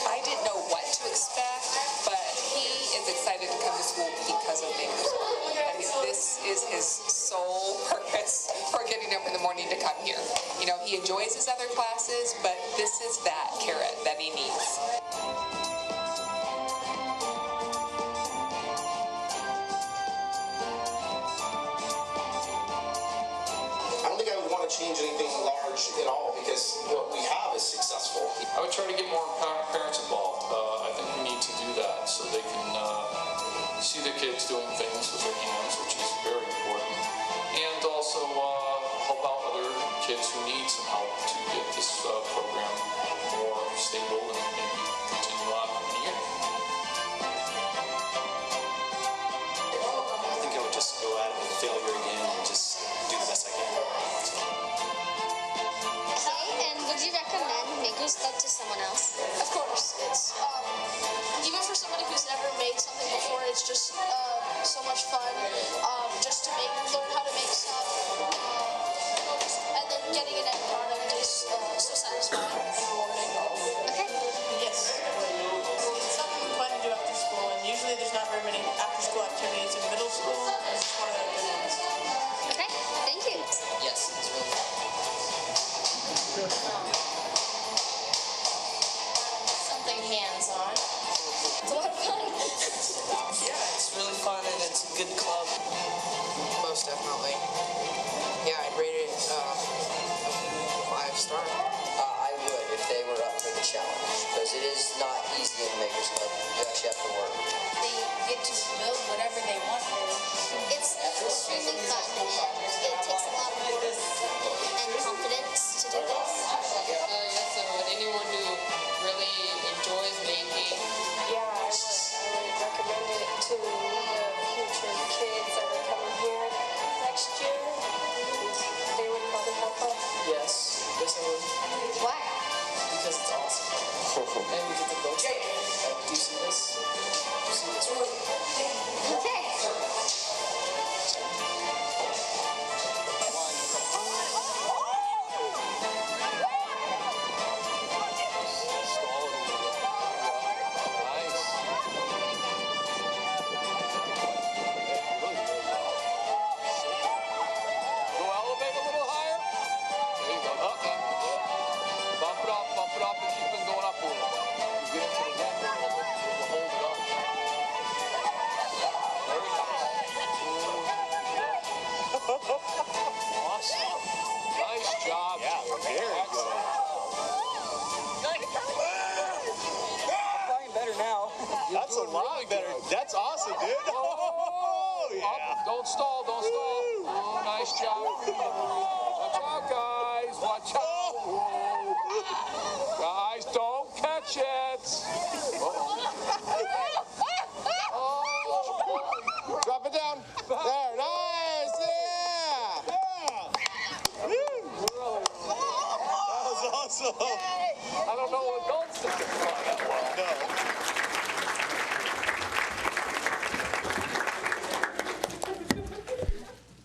I didn't know what to expect, but he is excited to come to school because of Makers. I mean, this is his sole purpose for getting up in the morning to come here. You know, he enjoys his other classes, but this is that carrot that he needs. I don't think I would want to change anything large at all because what we have is successful. I would try to get more parents involved. I think we need to do that so they can see the kids doing things with their hands, which is very important, and also help out other kids who need some help to get this program more stable and continue on in the year. I think I would just go at it with failure again and just do the best I can. Okay, and would you recommend Makers Club to someone else? Of course. It's even for somebody who's never made something before, it's just so much fun just to learn how to make stuff, and then getting an end product is so satisfying and rewarding. Okay. Yes. It's something fun to do after school, and usually there's not very many after-school activities in middle school. It's one of the good ones. Okay, thank you. Yes, it's really Something hands-on. It's a lot of fun. Yeah, it's really fun and it's a good club. most definitely. Yeah, I'd rate it 5-star. I would if they were up for the challenge, because it is not easy in the Makers Club. You actually have to work. They get to build whatever they want, really. It's extremely fun, and it takes a lot of work and confidence to do this. Yes, so anyone who really enjoys making. Yeah, I would recommend it to the future kids that are coming here next year. They would probably help us. Yes, I would. Why? Because it's awesome. And we get to go do you see this? You see this? Okay. Go elevate a little higher. There you go. Bump it up, and keep it going up a little. You get into the neck, you'll hold it up. Very nice. Awesome. Nice job. Yeah, very good. I'm playing better now. That's a lot better. That's awesome, dude. Oh, yeah. Up. Don't stall, don't stall. Oh, nice job. Watch out, guys. Watch out. Whoa. Guys, don't catch it. Oh. Drop it down. There, nice. Yeah. That was awesome. I don't know adults that can fly that well. No.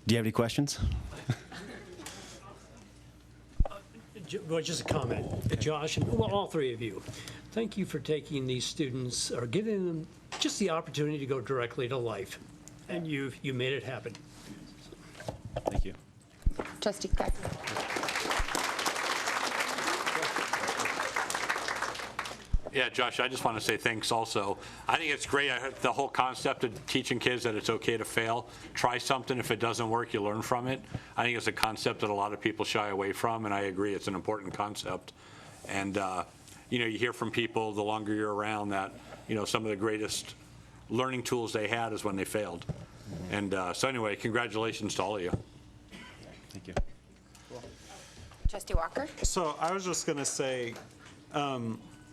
Do you have any questions? Well, just a comment. Josh, and well, all three of you, thank you for taking these students or giving them just the opportunity to go directly to life. And you made it happen. Thank you. Trustee Clark. Yeah, Josh, I just want to say thanks also. I think it's great. I heard the whole concept of teaching kids that it's okay to fail. Try something. If it doesn't work, you learn from it. I think it's a concept that a lot of people shy away from, and I agree it's an important concept. And, you hear from people the longer you're around that, some of the greatest learning tools they had is when they failed. And so anyway, congratulations to all of you. Thank you. Trustee Walker. So I was just going to say,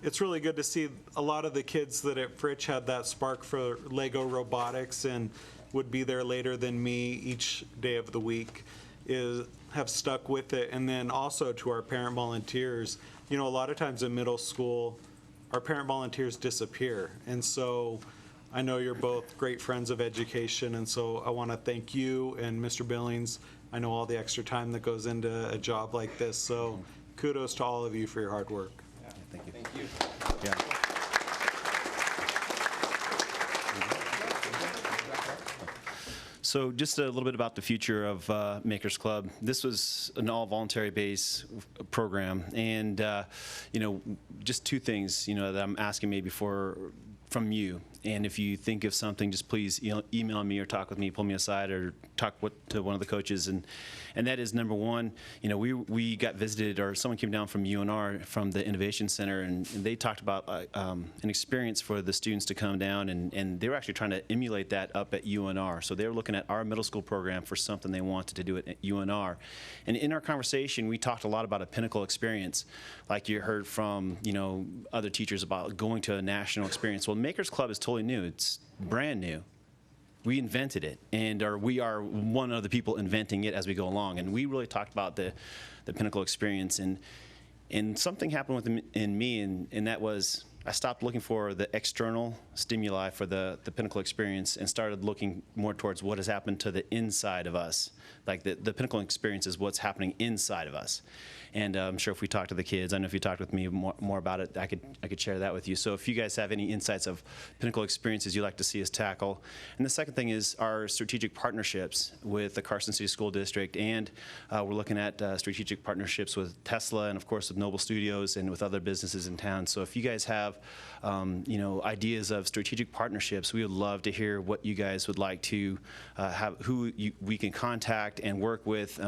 it's really good to see a lot of the kids that at Fritch had that spark for Lego robotics and would be there later than me each day of the week have stuck with it. And then also to our parent volunteers, a lot of times in middle school, our parent volunteers disappear. And so I know you're both great friends of education, and so I want to thank you and Mr. Billings. I know all the extra time that goes into a job like this, so kudos to all of you for your hard work. Yeah, thank you. Thank you. Yeah. So just a little bit about the future of Makers Club. This was an all-voluntary base program, and just two things that I'm asking maybe from you. And if you think of something, just please email me or talk with me, pull me aside, or talk to one of the coaches. And that is, number one, we got visited, or someone came down from UNR, from the Innovation Center, and they talked about an experience for the students to come down, and they were actually trying to emulate that up at UNR. So they were looking at our middle school program for something they wanted to do at UNR. And in our conversation, we talked a lot about a pinnacle experience, like you heard from other teachers about going to a national experience. Well, Makers Club is totally new. It's brand new. We invented it, we are one of the people inventing it as we go along. And we really talked about the pinnacle experience. And something happened in me, and that was I stopped looking for the external stimuli for the pinnacle experience and started looking more towards what has happened to the inside of us. Like the pinnacle experience is what's happening inside of us. And I'm sure if we talk to the kids, I know if you talked with me more about it, I could share that with you. So if you guys have any insights of pinnacle experiences you'd like to see us tackle. And the second thing is our strategic partnerships with the Carson City School District, and we're looking at strategic partnerships with Tesla and of course with Noble Studios and with other businesses in town. So if you guys have ideas of strategic partnerships, we would love to hear what you guys would like to have, we can contact and work with.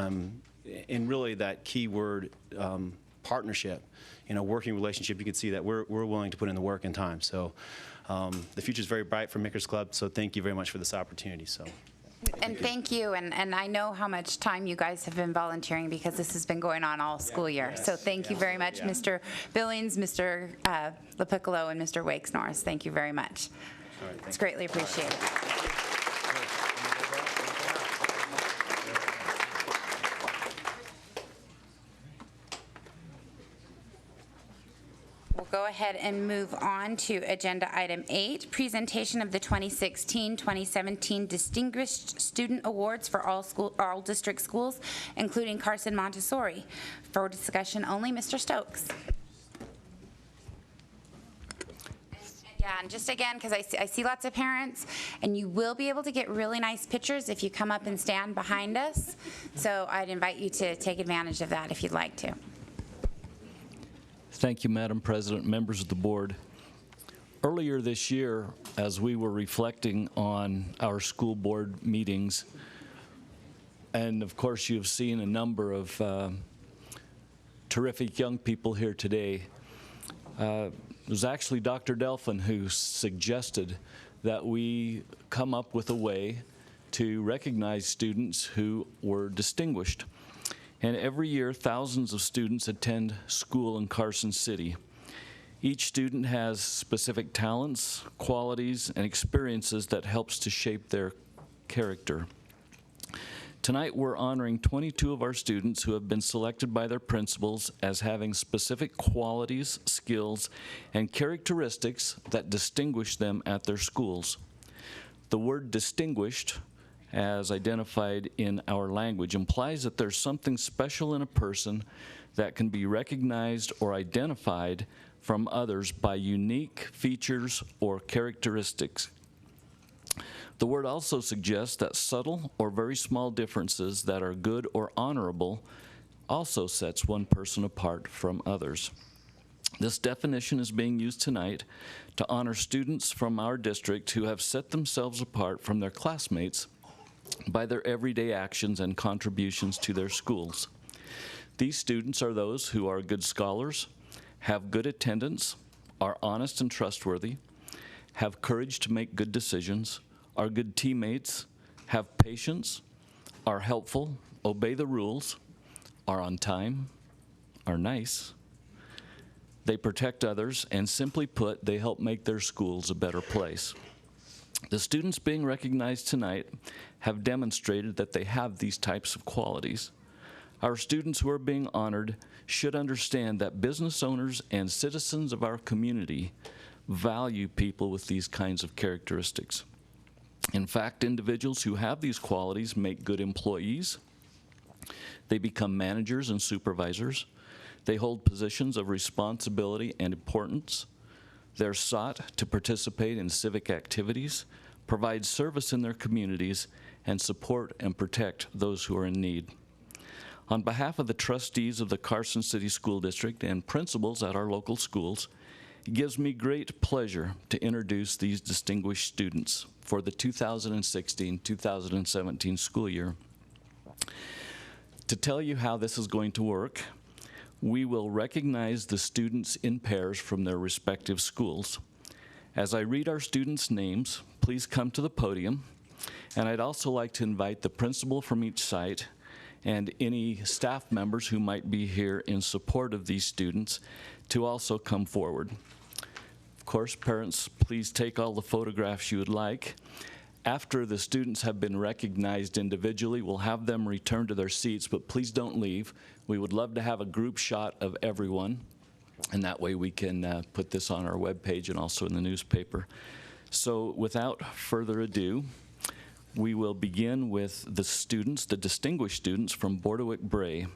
And really that key word, partnership, working relationship, you can see that we're willing to put in the work and time. So the future is very bright for Makers Club, so thank you very much for this opportunity. So. And thank you, and I know how much time you guys have been volunteering because this has been going on all school year. So thank you very much, Mr. Billings, Mr. LaPiccolo, and Mr. Wakes Norris. Thank you very much. All right, it's greatly appreciated. We'll go ahead and move on to agenda item 8, presentation of the 2016-2017 Distinguished Student Awards for all district schools, including Carson Montessori. For discussion only, Mr. Stokes. Yeah, and just again, because I see lots of parents, and you will be able to get really nice pictures if you come up and stand behind us. So I'd invite you to take advantage of that if you'd like to. Thank you, Madam President, members of the board. Earlier this year, as we were reflecting on our school board meetings, and of course you've seen a number of terrific young people here today, it was actually Dr. Delphin who suggested that we come up with a way to recognize students who were distinguished. And every year, thousands of students attend school in Carson City. Each student has specific talents, qualities, and experiences that helps to shape their character. Tonight, we're honoring 22 of our students who have been selected by their principals as having specific qualities, skills, and characteristics that distinguish them at their schools. The word distinguished, as identified in our language, implies that there's something special in a person that can be recognized or identified from others by unique features or characteristics. The word also suggests that subtle or very small differences that are good or honorable also sets one person apart from others. This definition is being used tonight to honor students from our district who have set themselves apart from their classmates by their everyday actions and contributions to their schools. These students are those who are good scholars, have good attendance, are honest and trustworthy, have courage to make good decisions, are good teammates, have patience, are helpful, obey the rules, are on time, are nice, they protect others, and simply put, they help make their schools a better place. The students being recognized tonight have demonstrated that they have these types of qualities. Our students who are being honored should understand that business owners and citizens of our community value people with these kinds of characteristics. In fact, individuals who have these qualities make good employees. They become managers and supervisors. They hold positions of responsibility and importance. They're sought to participate in civic activities, provide service in their communities, and support and protect those who are in need. On behalf of the trustees of the Carson City School District and principals at our local schools, it gives me great pleasure to introduce these distinguished students for the 2016-2017 school year. To tell you how this is going to work, we will recognize the students in pairs from their respective schools. As I read our students' names, please come to the podium, and I'd also like to invite the principal from each site and any staff members who might be here in support of these students to also come forward. Of course, parents, please take all the photographs you would like. After the students have been recognized individually, we'll have them return to their seats, but please don't leave. We would love to have a group shot of everyone, and that way we can put this on our webpage and also in the newspaper. So without further ado, we will begin with the students, the distinguished students from Bordewick Bray.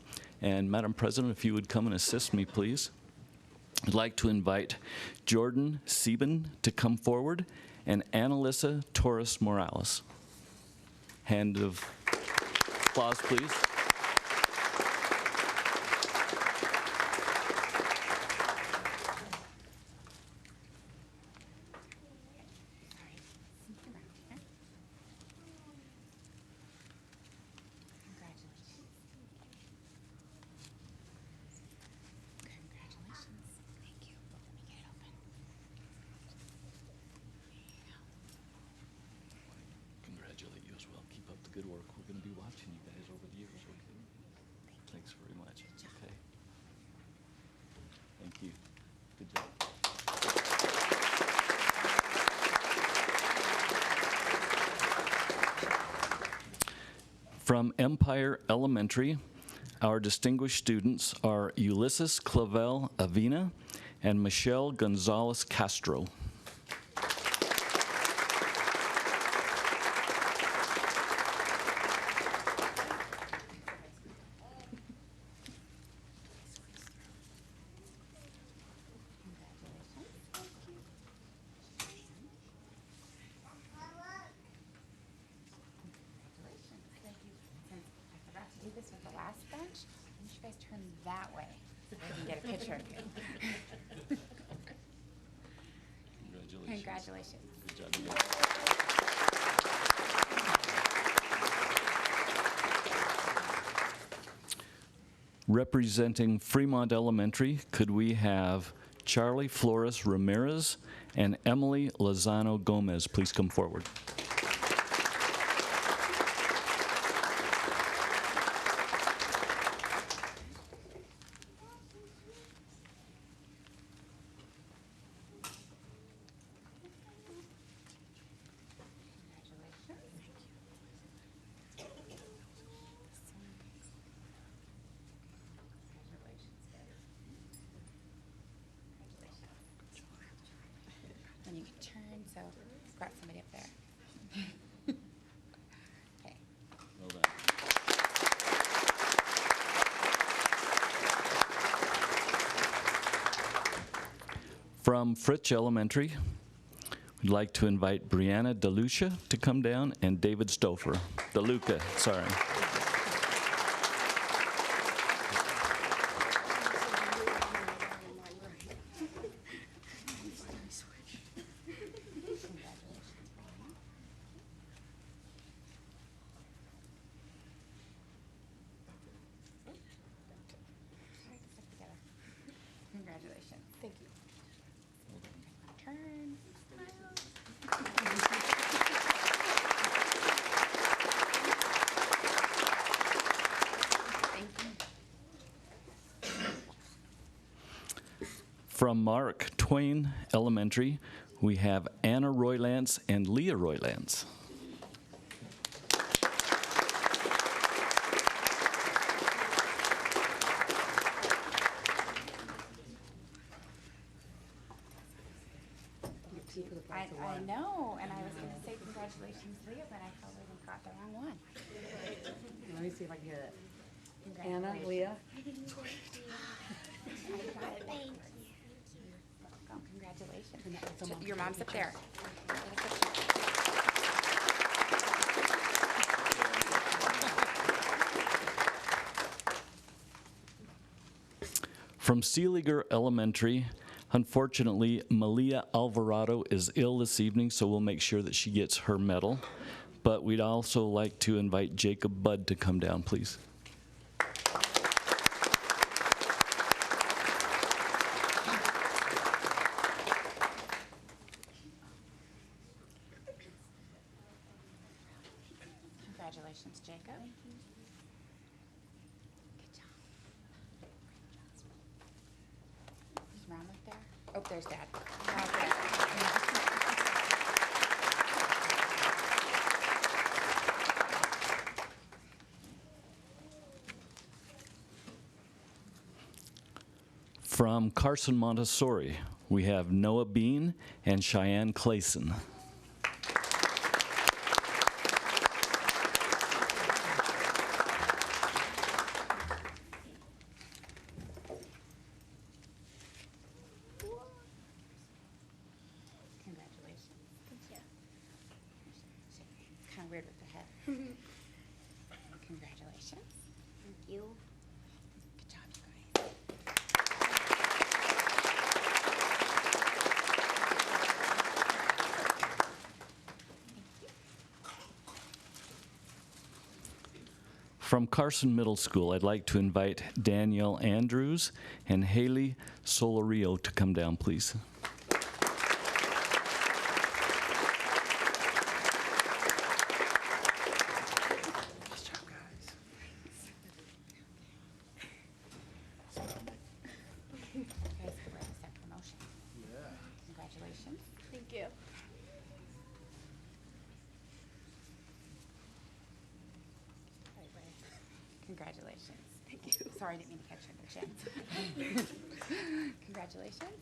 And Madam President, if you would come and assist me, please. I'd like to invite Jordan Sieben to come forward and Annalisa Torres Morales. Hand of applause, please. Good work. We're going to be watching you guys over the years. Okay? Thanks very much. Okay. Thank you. Good job. From Empire Elementary, our distinguished students are Ulysses Clavel Avina and Michelle Gonzalez Castro. That way, so we can get a picture of you. Congratulations. Congratulations. Good job. Representing Fremont Elementary, could we have Charlie Flores Ramirez and Emily Lozano Gomez please come forward? Then you can turn, so I've got somebody up there. Okay. Well done. From Fritsch Elementary, we'd like to invite Brianna DeLucia to come down and David Stouffer. DeLuca, sorry. Congratulations. Thank you. Turn. Thank you. From Mark Twain Elementary, we have Anna Roylance and Leah Roylance. Congratulations, Leah, but I probably got the wrong one. Let me see if I can get it. Anna, Congratulations. Leah. I got it. Thank you. Welcome. Congratulations. Your mom's up there. From Seeliger Elementary, unfortunately, Malia Alvarado is ill this evening, so we'll make sure that she gets her medal. But we'd also like to invite Jacob Budd to come down, please. Congratulations, Jacob. Good job. Is Mom up there? Oh, there's Dad. From Carson Montessori, we have Noah Bean and Cheyenne Clayson. Congratulations. Thank you. It's kind of weird with the head. Congratulations. Thank you. Good job, you guys. From Carson Middle School, I'd like to invite Danielle Andrews and Haley Solorio to come down, please. You guys could write us that promotion. Yeah. Congratulations. Thank you. Right, right. Congratulations. Thank you. Sorry, I didn't mean to catch you in the chin. Congratulations.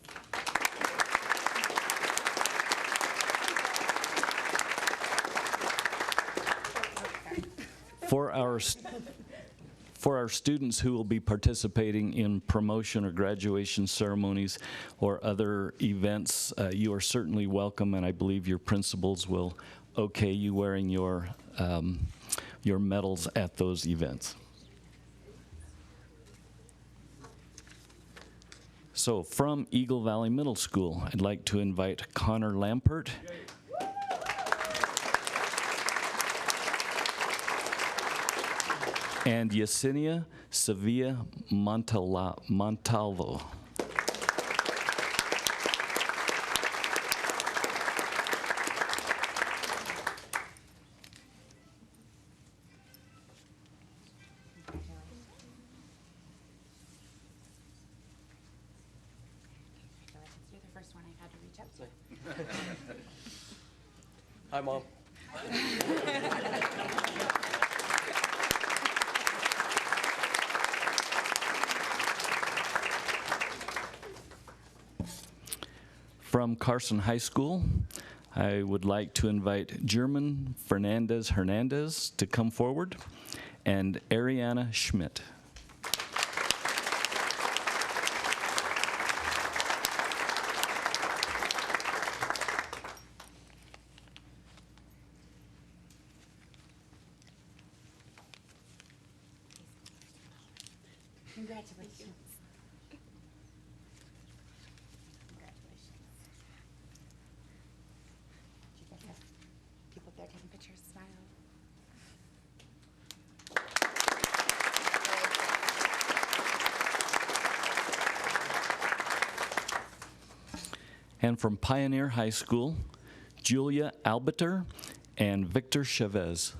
For our students who will be participating in promotion or graduation ceremonies or other events, you are certainly welcome, and I believe your principals will okay you wearing your medals at those events. So from Eagle Valley Middle School, I'd like to invite Connor Lampert and Yesenia Sevilla Montalvo. You're the first one I had to reach out to. Hi, Mom. From Carson High School, I would like to invite German Fernandez Hernandez to come forward and Ariana Schmidt. Congratulations. Congratulations. Did you get that? People up there taking pictures, smile. And from Pioneer High School, Julia Albiter and Victor Chavez.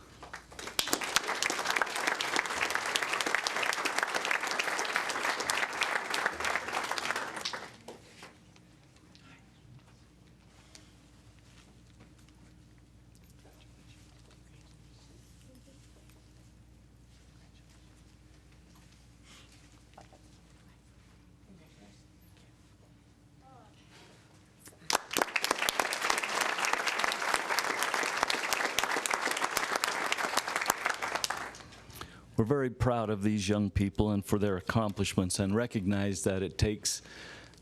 we're very proud of these young people and for their accomplishments, and recognize that it takes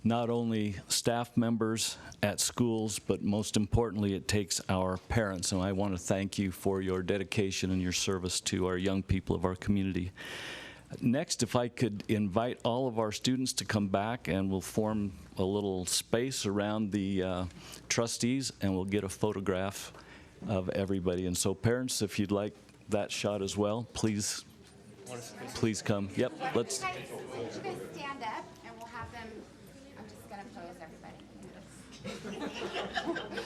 not only staff members at schools, but most importantly, it takes our parents. And I want to thank you for your dedication and your service to our young people of our community. Next, if I could invite all of our students to come back, and we'll form a little space around the trustees, and we'll get a photograph of everybody. And so parents, if you'd like that shot as well, please come. Yep, let's. You guys stand up, and we'll have them. I'm just going to pose everybody.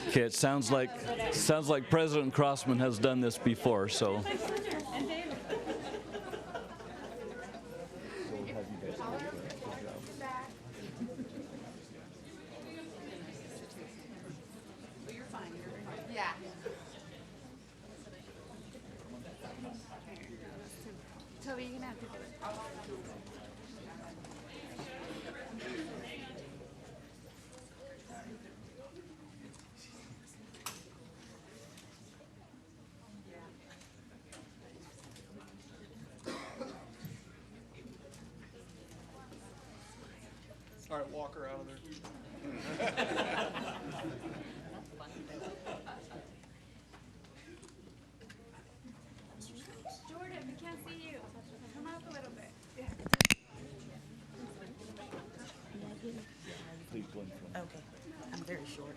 Okay, it sounds like President Crossman has done this before, so. Yeah. Toby, you're gonna have to do it. All right, walk her out of there. Jordan, we can't see you. Come up a little bit. Yeah. Okay, I'm very short.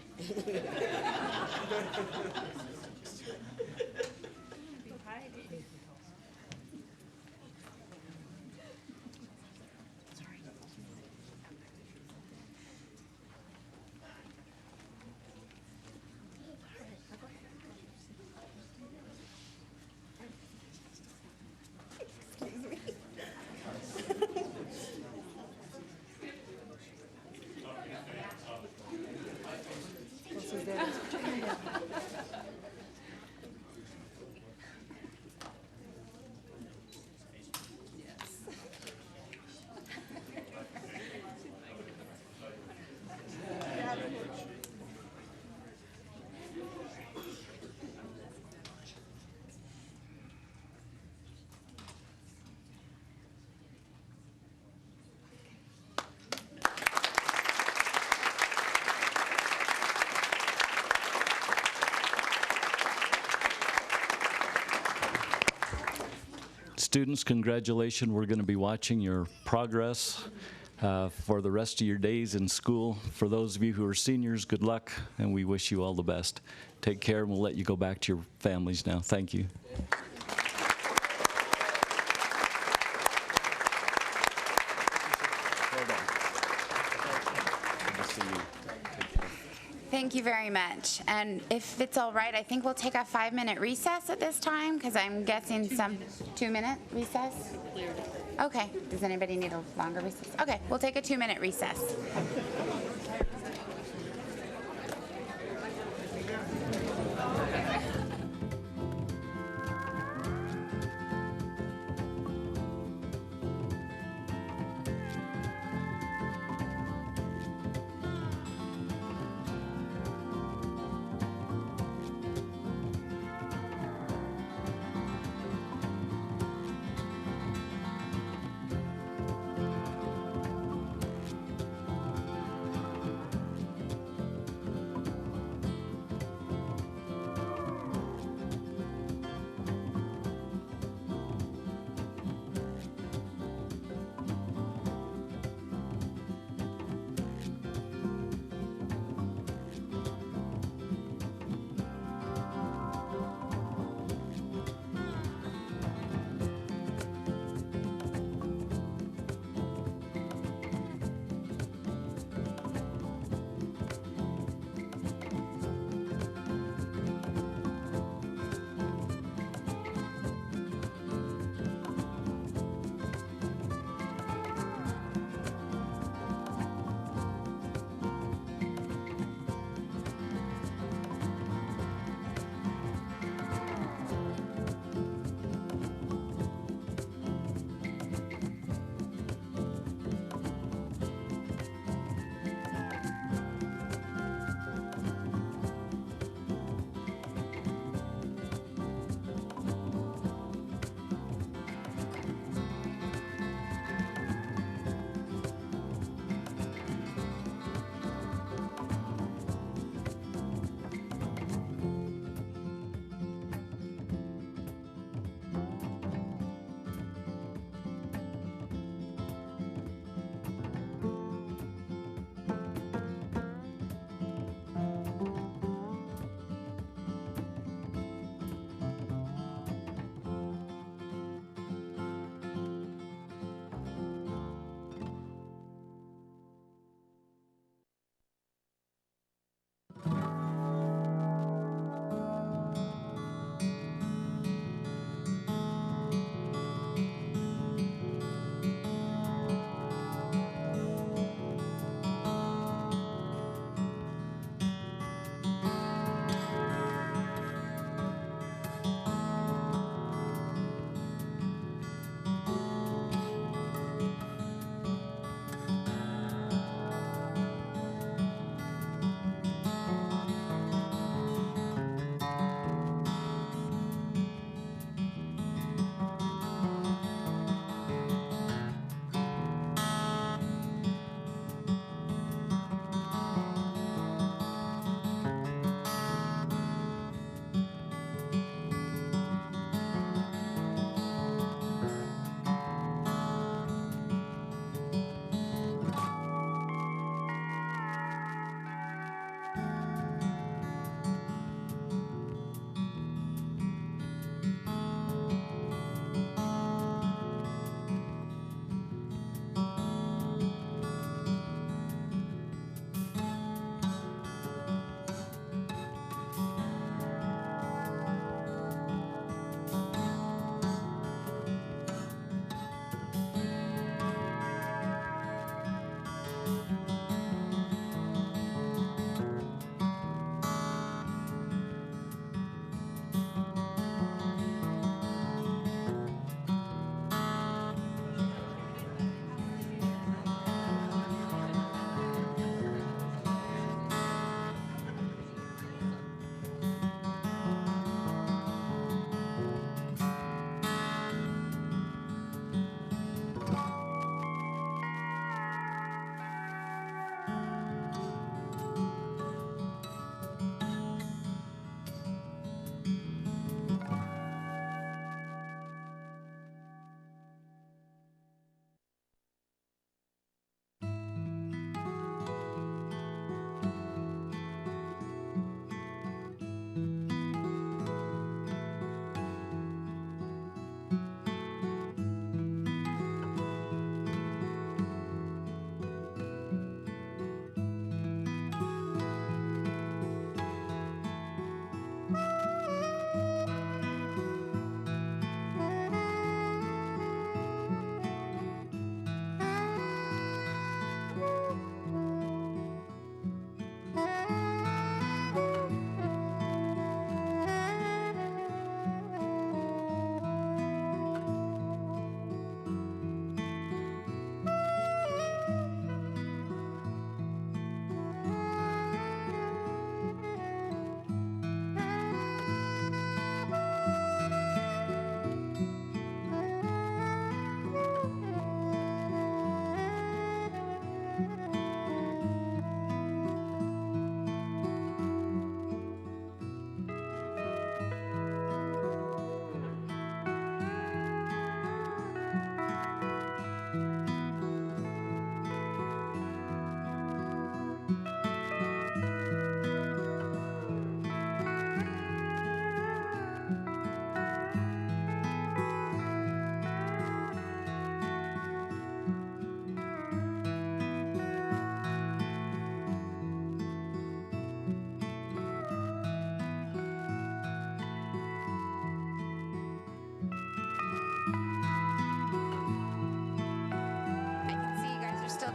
Students, congratulations. We're going to be watching your progress for the rest of your days in school. For those of you who are seniors, good luck, and we wish you all the best. Take care, and we'll let you go back to your families now. Thank you. Thank you very much. And if it's all right, I think we'll take a 5-minute recess at this time, because I'm guessing some 2-minute recess? Okay. Does anybody need a longer recess? Okay, we'll take a 2-minute recess.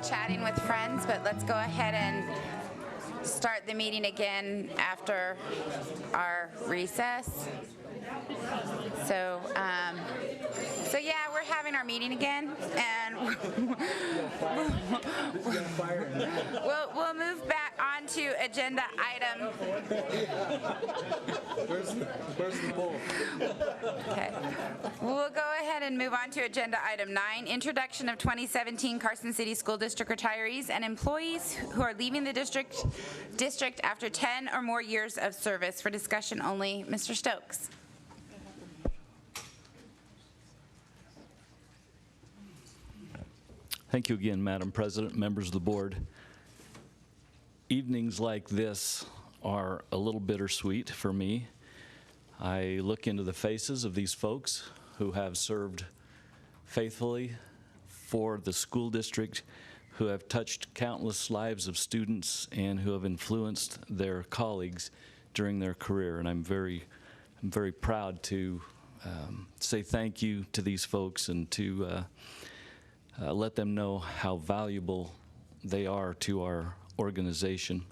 chatting with friends, but let's go ahead and start the meeting again after our recess. So, yeah, we're having our meeting again, and we'll move back on to agenda item. Where's the poll? Okay. We'll go ahead and move on to agenda item 9, introduction of 2017 Carson City School District retirees and employees who are leaving the district after 10 or more years of service. For discussion only, Mr. Stokes. Thank you again, Madam President, members of the board. Evenings like this are a little bittersweet for me. I look into the faces of these folks who have served faithfully for the school district, who have touched countless lives of students, and who have influenced their colleagues during their career. And I'm very proud to say thank you to these folks and to let them know how valuable they are to our organization.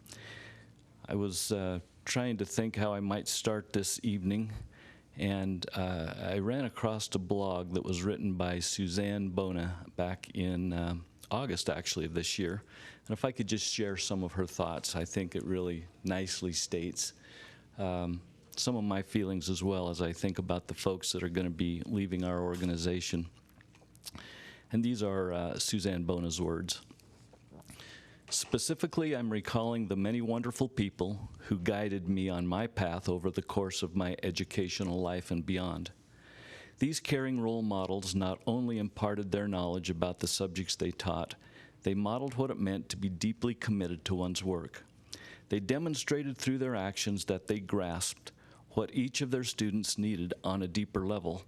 I was trying to think how I might start this evening, and I ran across a blog that was written by Suzanne Bona back in August, actually, of this year. And if I could just share some of her thoughts, I think it really nicely states some of my feelings as well as I think about the folks that are going to be leaving our organization. And these are Suzanne Bona's words. Specifically, I'm recalling the many wonderful people who guided me on my path over the course of my educational life and beyond. These caring role models not only imparted their knowledge about the subjects they taught, they modeled what it meant to be deeply committed to one's work. They demonstrated through their actions that they grasped what each of their students needed on a deeper level.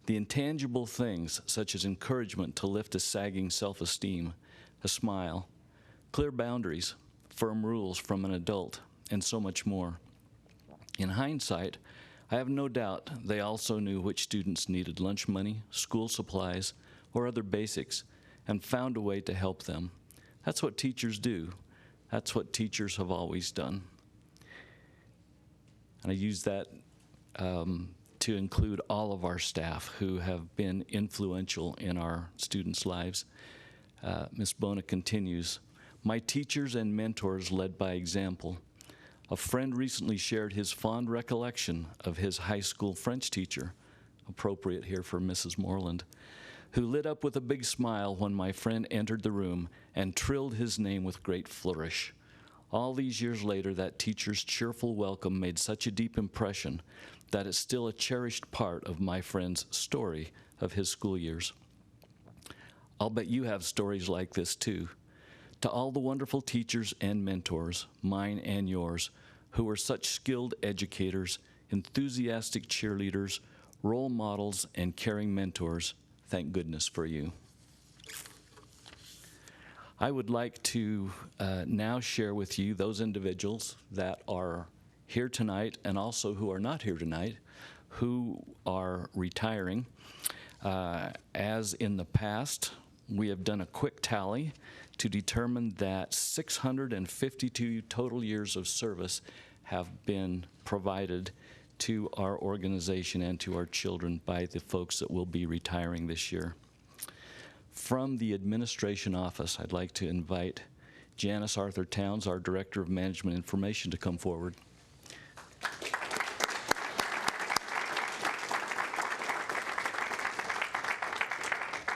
The intangible things, such as encouragement to lift a sagging self-esteem, a smile, clear boundaries, firm rules from an adult, and so much more. In hindsight, I have no doubt they also knew which students needed lunch money, school supplies, or other basics, and found a way to help them. That's what teachers do. That's what teachers have always done. And I use that to include all of our staff who have been influential in our students' lives. Ms. Bona continues, my teachers and mentors led by example. A friend recently shared his fond recollection of his high school French teacher, appropriate here for Mrs. Moreland, who lit up with a big smile when my friend entered the room and trilled his name with great flourish. All these years later, that teacher's cheerful welcome made such a deep impression that it's still a cherished part of my friend's story of his school years. I'll bet you have stories like this too. To all the wonderful teachers and mentors, mine and yours, who were such skilled educators, enthusiastic cheerleaders, role models, and caring mentors, thank goodness for you. I would like to now share with you those individuals that are here tonight and also who are not here tonight, who are retiring. As in the past, we have done a quick tally to determine that 652 total years of service have been provided to our organization and to our children by the folks that will be retiring this year. From the administration office, I'd like to invite Janice Arthur Towns, our Director of Management Information, to come forward.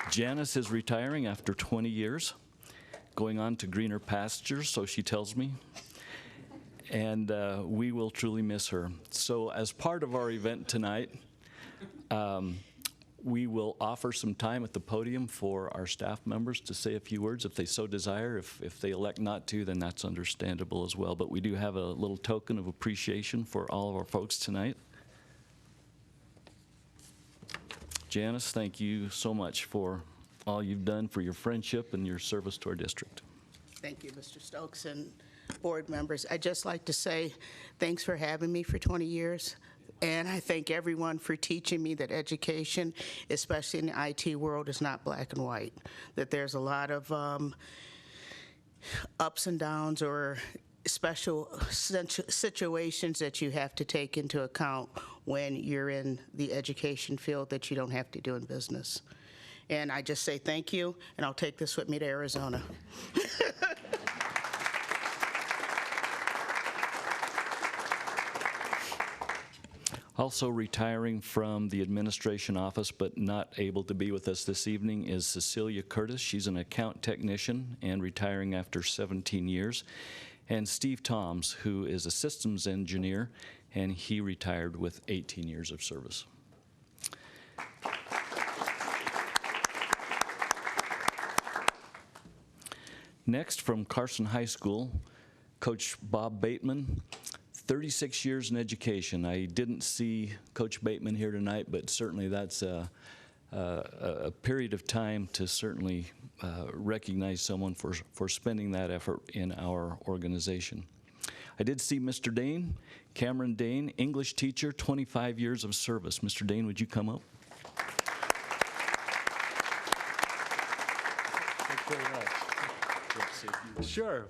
Janice is retiring after 20 years, going on to greener pastures, so she tells me, and we will truly miss her. So as part of our event tonight, we will offer some time at the podium for our staff members to say a few words if they so desire. If they elect not to, then that's understandable as well. But we do have a little token of appreciation for all of our folks tonight. Janice, thank you so much for all you've done for your friendship and your service to our district. Thank you, Mr. Stokes and board members. I'd just like to say thanks for having me for 20 years. And I thank everyone for teaching me that education, especially in the IT world, is not black and white, that there's a lot of ups and downs or special situations that you have to take into account when you're in the education field that you don't have to do in business. And I just say thank you, and I'll take this with me to Arizona. Also retiring from the administration office but not able to be with us this evening is Cecilia Curtis. She's an account technician and retiring after 17 years. And Steve Toms, who is a systems engineer, and he retired with 18 years of service. Next, from Carson High School, Coach Bob Bateman, 36 years in education. I didn't see Coach Bateman here tonight, but certainly that's a period of time to certainly recognize someone for spending that effort in our organization. I did see Mr. Dane, Cameron Dane, English teacher, 25 years of service. Mr. Dane, would you come up? Thanks very much. Sure.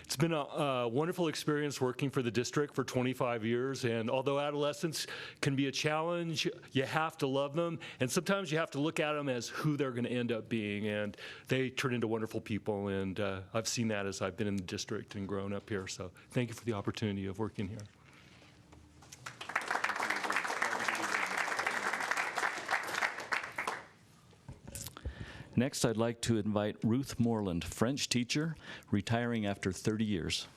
It's been a wonderful experience working for the district for 25 years, and although adolescents can be a challenge, you have to love them, and sometimes you have to look at them as who they're going to end up being, and they turn into wonderful people, and I've seen that as I've been in the district and grown up here, so thank you for the opportunity of working here. Next, I'd like to invite Ruth Moreland, French teacher, retiring after 30 years.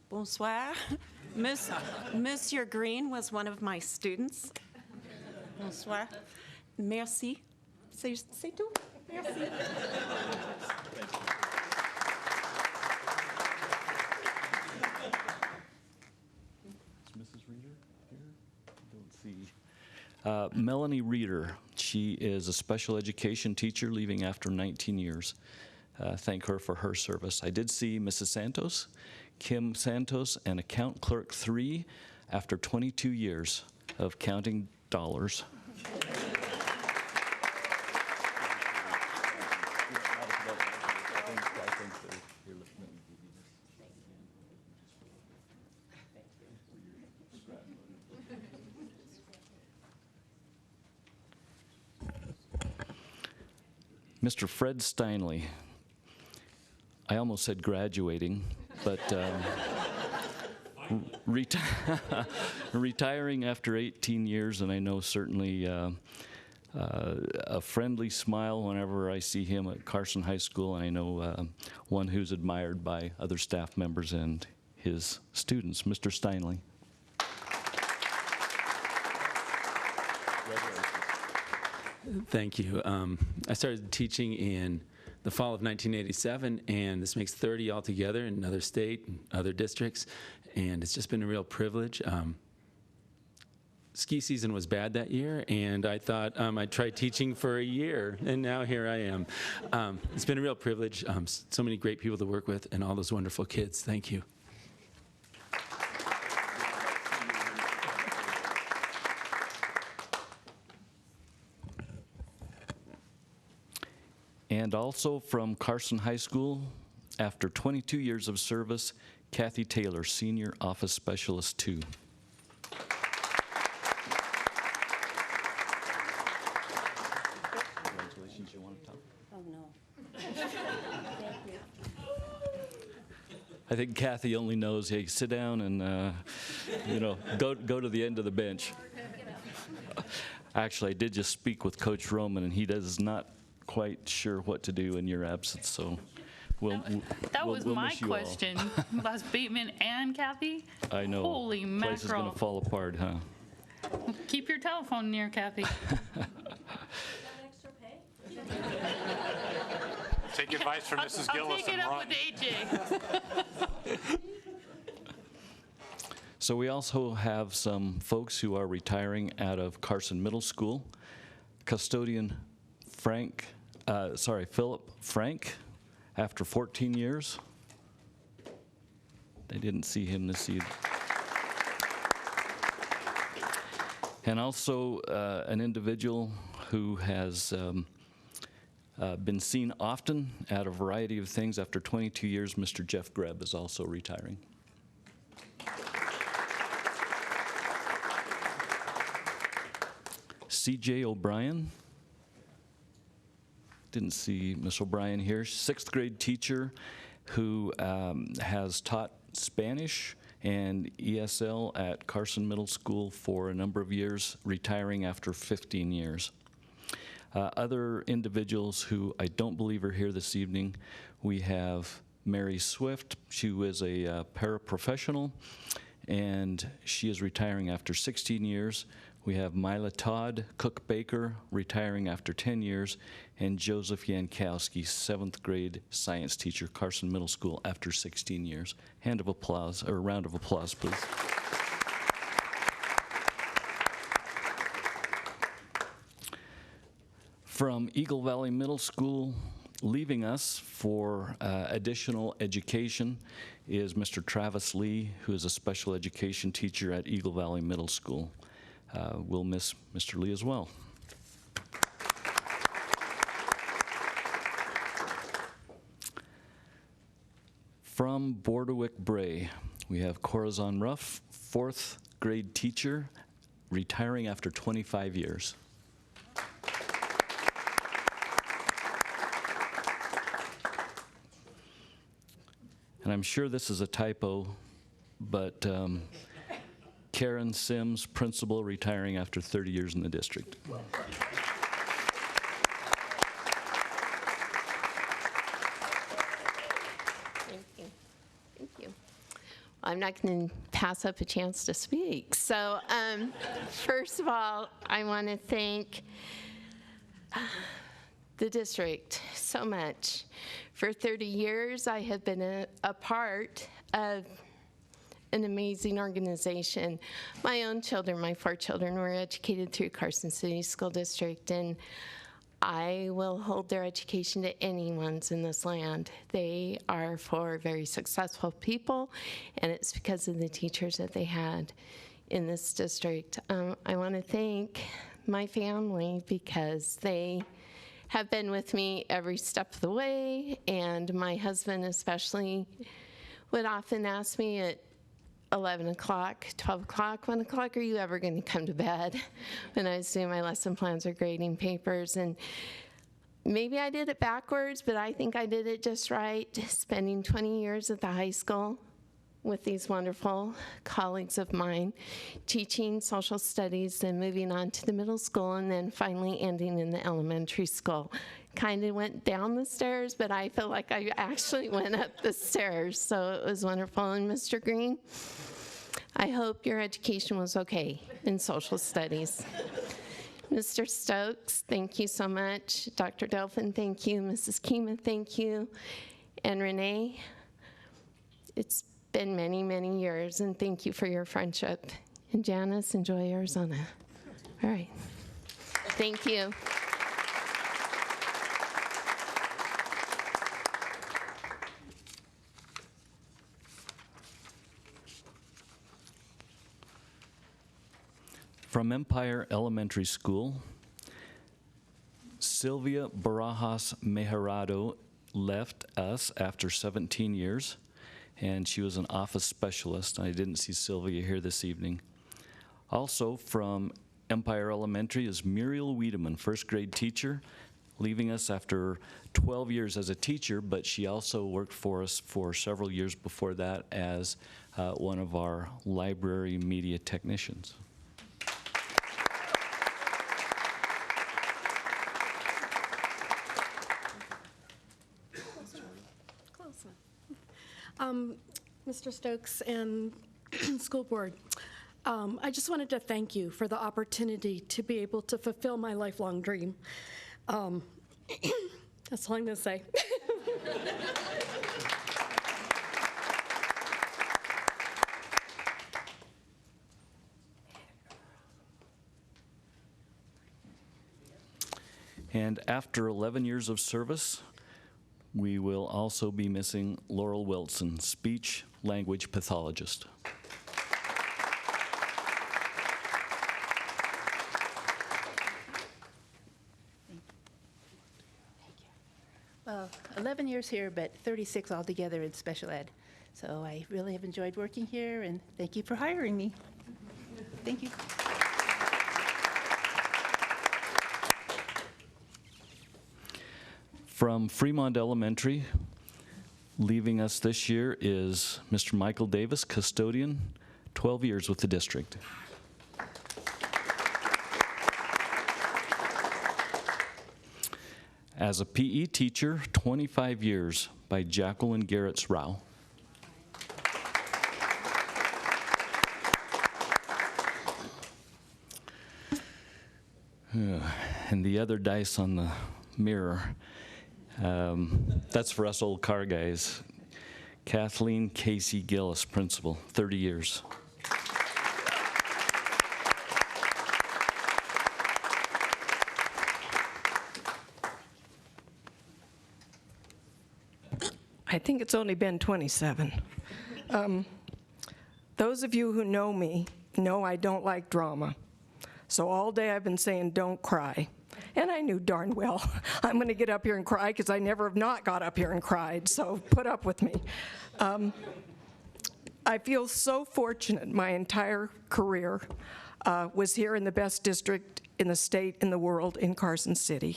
Bonsoir. Monsieur Green was one of my students. Bonsoir. Merci. C'est tout. Merci. Melanie Reeder, she is a special education teacher leaving after 19 years. Thank her for her service. I did see Mrs. Santos, Kim Santos, and account clerk 3 after 22 years of counting dollars. Mr. Fred Steinley, I almost said graduating, but retiring after 18 years, and I know certainly a friendly smile whenever I see him at Carson High School, and I know one who's admired by other staff members and his students, Mr. Steinley. Thank you. I started teaching in the fall of 1987, and this makes 30 altogether in another state and other districts, and it's just been a real privilege. Ski season was bad that year, and I thought I'd try teaching for a year, and now here I am. It's been a real privilege. So many great people to work with, and all those wonderful kids. Thank you. And also from Carson High School, after 22 years of service, Kathy Taylor, Senior Office Specialist 2. Congratulations, you want to talk? Oh, no. I think Kathy only knows, hey, sit down and, go to the end of the bench. Actually, I did just speak with Coach Roman, and he does not quite sure what to do in your absence, so we'll my miss you question. Boss Bateman and Kathy? all. I know. Holy mackerel. Place is going to fall apart, huh? Keep your telephone near Kathy. Take advice from Mrs. Gillis I'll take and it up run. with AJ. So we also have some folks who are retiring out of Carson Middle School. Custodian Philip Frank, after 14 years. They didn't see him this evening. And also an individual who has been seen often at a variety of things. After 22 years, Mr. Jeff Greb is also retiring. C.J. O'Brien. Didn't see Miss O'Brien here. 6th grade teacher who has taught Spanish and ESL at Carson Middle School for a number of years, retiring after 15 years. Other individuals who I don't believe are here this evening, we have Mary Swift. She was a paraprofessional, and she is retiring after 16 years. We have Mila Todd, cook baker, retiring after 10 years, and Joseph Yankowski, 7th grade science teacher, Carson Middle School, after 16 years. Hand of applause, or round of applause, please. From Eagle Valley Middle School, leaving us for additional education is Mr. Travis Lee, who is a special education teacher at Eagle Valley Middle School. We'll miss Mr. Lee as well. From Bordewick Bray, we have Corazon Ruff, 4th grade teacher, retiring after 25 years. And I'm sure this is a typo, but Karen Sims, principal, retiring after 30 years in the district. Thank you. Thank you. I'm not going to pass up a chance to speak. So first of all, I want to thank the district so much. For 30 years, I have been a part of an amazing organization. My own children, my 4 children, were educated through Carson City School District, and I will hold their education to anyone's in this land. They are for very successful people, and it's because of the teachers that they had in this district. I want to thank my family because they have been with me every step of the way, and my husband especially would often ask me at 11 o'clock, 12 o'clock, 1 o'clock, are you ever going to come to bed? When I was doing my lesson plans or grading papers. And maybe I did it backwards, but I think I did it just right, spending 20 years at the high school with these wonderful colleagues of mine, teaching social studies, then moving on to the middle school, and then finally ending in the elementary school. Kind of went down the stairs, but I felt like I actually went up the stairs, so it was wonderful. And Mr. Green, I hope your education was okay in social studies. Mr. Stokes, thank you so much. Dr. Delphin, thank you. Mrs. Kima, thank you. And Renee, it's been many, many years, and thank you for your friendship. And Janice, enjoy Arizona. All right. Thank you. From Empire Elementary School, Sylvia Barajas Mejarado left us after 17 years, and she was an office specialist. I didn't see Sylvia here this evening. Also from Empire Elementary is Muriel Wiedemann, 1st grade teacher, leaving us after 12 years as a teacher, but she also worked for us for several years before that as one of our library media technicians. Mr. Stokes and school board, I just wanted to thank you for the opportunity to be able to fulfill my lifelong dream. That's all I'm going to say. And after 11 years of service, we will also be missing Laurel Wilson, speech language pathologist. well, 11 years here, but 36 altogether in special ed. So I really have enjoyed working here, and thank you for hiring me. Thank you. From Fremont Elementary, leaving us this year is Mr. Michael Davis, custodian, 12 years with the district. As a PE teacher, 25 years by Jacqueline Garrett's Rao. And the other dice on the mirror, that's for us old car guys. Kathleen Casey Gillis, principal, 30 years. I think it's only been 27. Those of you who know me know I don't like drama. So all day I've been saying, don't cry. And I knew darn well I'm going to get up here and cry because I never have not got up here and cried, so put up with me. I feel so fortunate my entire career was here in the best district in the state, in the world, in Carson City.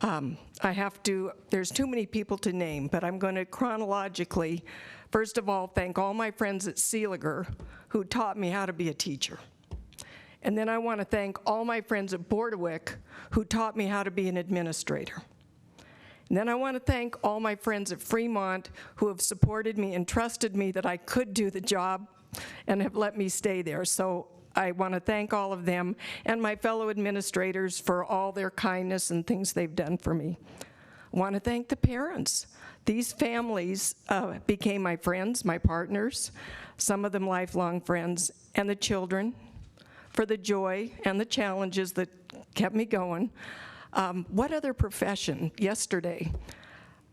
There's too many people to name, but I'm going to chronologically, first of all, thank all my friends at Seeliger who taught me how to be a teacher. And then I want to thank all my friends at Bordewick who taught me how to be an administrator. And then I want to thank all my friends at Fremont who have supported me and trusted me that I could do the job and have let me stay there. So I want to thank all of them and my fellow administrators for all their kindness and things they've done for me. I want to thank the parents. These families became my friends, my partners, some of them lifelong friends, and the children for the joy and the challenges that kept me going. What other profession? Yesterday,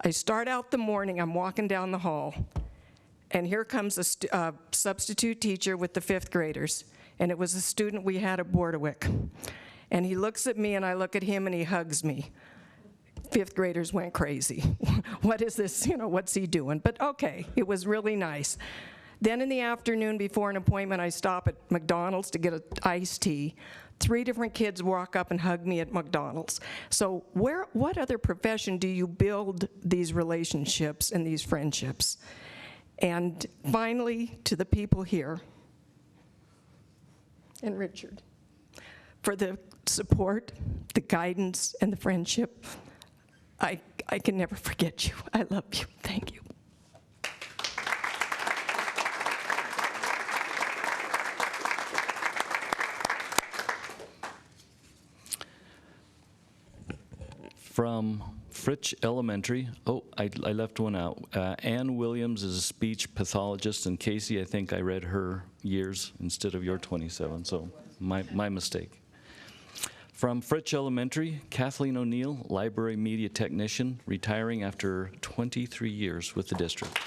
I start out the morning, I'm walking down the hall, and here comes a substitute teacher with the 5th graders. And it was a student we had at Bordewick. And he looks at me and I look at him and he hugs me. 5th graders went crazy. What is this, what's he doing? But okay, it was really nice. Then in the afternoon before an appointment, I stop at McDonald's to get an iced tea. 3 different kids walk up and hug me at McDonald's. So what other profession do you build these relationships and these friendships? And finally, to the people here, and Richard, for the support, the guidance, and the friendship. I can never forget you. I love you. Thank you. From Fritch Elementary, I left one out. Ann Williams is a speech pathologist, and Casey, I think I read her years instead of your 27, so my mistake. From Fritch Elementary, Kathleen O'Neill, library media technician, retiring after 23 years with the district.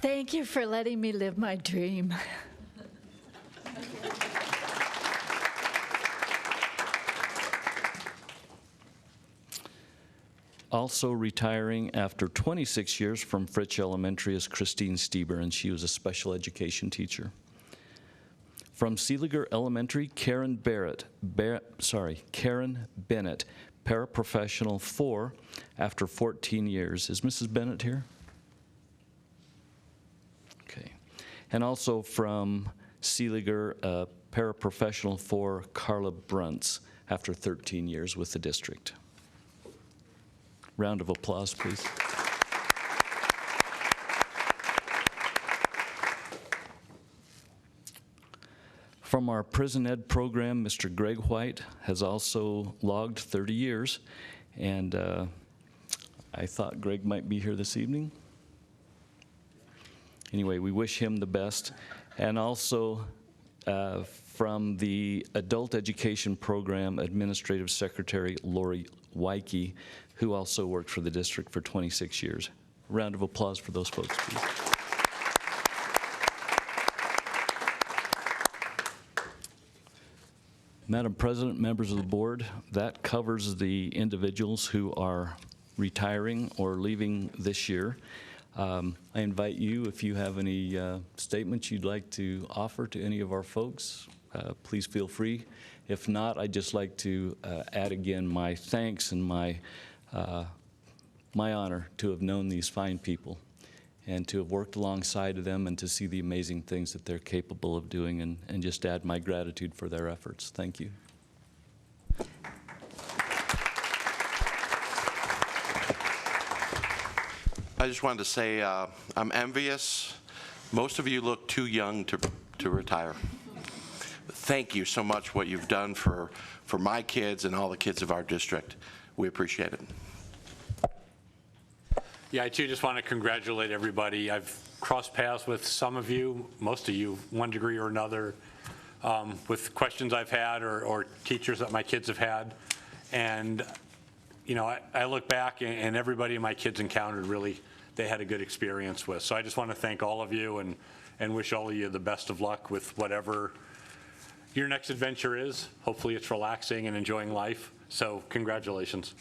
Thank you for letting me live my dream. Also retiring after 26 years from Fritch Elementary is Christine Stieber, and she was a special education teacher. From Seeliger Elementary, Karen Bennett, paraprofessional 4 after 14 years. Is Mrs. Bennett here? Okay. And also from Seeliger, paraprofessional 4, Carla Bruntz, after 13 years with the district. Round of applause, please. From our prison ed program, Mr. Greg White has also logged 30 years, and I thought Greg might be here this evening. Anyway, we wish him the best. And also from the adult education program, Administrative Secretary Lori Wyke, who also worked for the district for 26 years. Round of applause for those folks, please. Madam President, members of the board, that covers the individuals who are retiring or leaving this year. I invite you, if you have any statements you'd like to offer to any of our folks, please feel free. If not, I'd just like to add again my thanks and my honor to have known these fine people and to have worked alongside of them and to see the amazing things that they're capable of doing, and just add my gratitude for their efforts. Thank you. I just wanted to say I'm envious. Most of you look too young to retire. Thank you so much what you've done for my kids and all the kids of our district. We appreciate it. Yeah, I too just want to congratulate everybody. I've crossed paths with some of you, most of you, one degree or another, with questions I've had or teachers that my kids have had. And, you know, I look back and everybody my kids encountered really, they had a good experience with. So I just want to thank all of you and wish all of you the best of luck with whatever your next adventure is. Hopefully it's relaxing and enjoying life. So congratulations.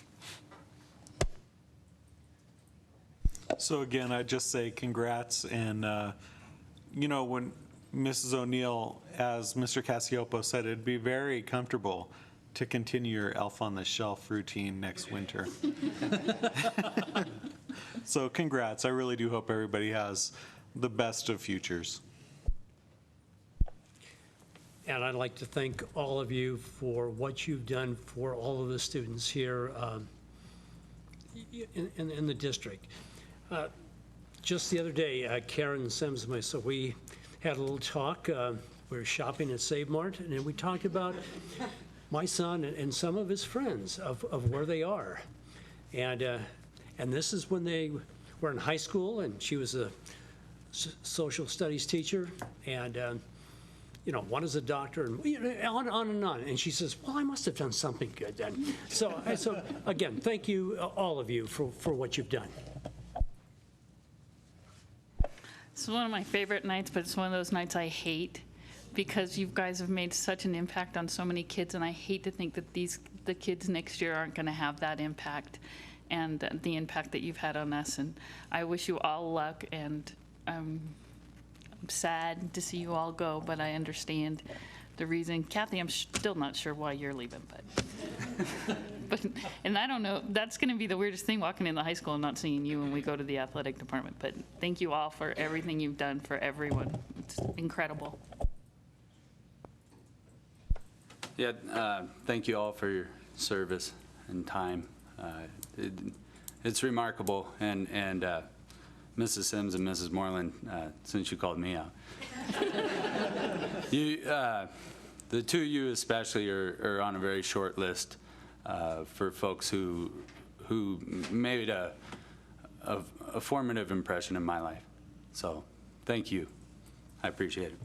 So again, I'd just say congrats, and you know, when Mrs. O'Neill, as Mr. Cassiopo said, it'd be very comfortable to continue your Elf on the Shelf routine next winter. So congrats. I really do hope everybody has the best of futures. And I'd like to thank all of you for what you've done for all of the students here in the district. Just the other day, Karen Sims and myself, we had a little talk. We were shopping at Save Mart, and we talked about my son and some of his friends of where they are. And this is when they were in high school, and she was a social studies teacher, and you know, one is a doctor, and you know, on and on. And she says, well, I must have done something good then. So again, thank you, all of you, for what you've done. It's one of my favorite nights, but it's one of those nights I hate because you guys have made such an impact on so many kids, and I hate to think that the kids next year aren't going to have that impact and the impact that you've had on us. And I wish you all luck, and I'm sad to see you all go, but I understand the reason. Kathy, I'm still not sure why you're leaving, but and I don't know, that's going to be the weirdest thing, walking in the high school and not seeing you when we go to the athletic department. But thank you all for everything you've done for everyone. It's incredible. Yeah, thank you all for your service and time. It's remarkable, and Mrs. Sims and Mrs. Moreland, since you called me out. The two of you especially are on a very short list for folks who made a formative impression in my life. So thank you. I appreciate it.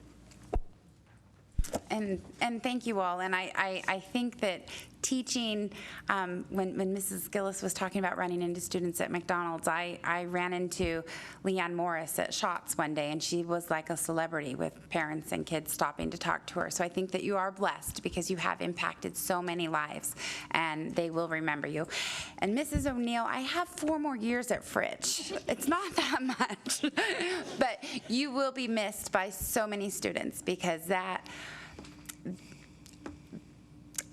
And thank you all. And I think that teaching, when Mrs. Gillis was talking about running into students at McDonald's, I ran into Leanne Morris at Shots one day, and she was like a celebrity with parents and kids stopping to talk to her. So I think that you are blessed because you have impacted so many lives, and they will remember you. And Mrs. O'Neill, I have 4 more years at Fritch. It's not that much, but you will be missed by so many students because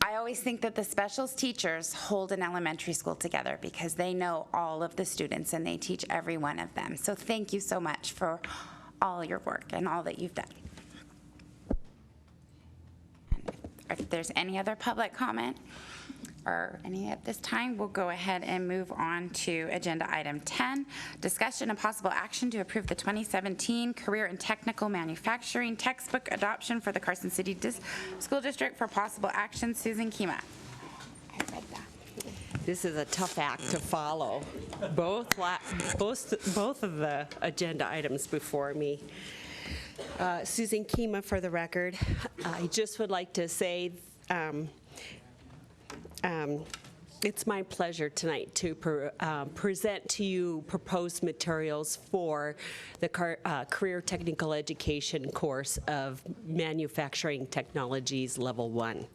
I always think that the specials teachers hold an elementary school together because they know all of the students and they teach every one of them. So thank you so much for all your work and all that you've done. And if there's any other public comment or any at this time, we'll go ahead and move on to agenda item 10, discussion and possible action to approve the 2017 Career and Technical Manufacturing textbook adoption for the Carson City School District. For possible action, Susan Kima. I read that. This is a tough act to follow. Both of the agenda items before me. Susan Kima for the record. I just would like to say it's my pleasure tonight to present to you proposed materials for the Career Technical Education course of Manufacturing Technologies Level 1.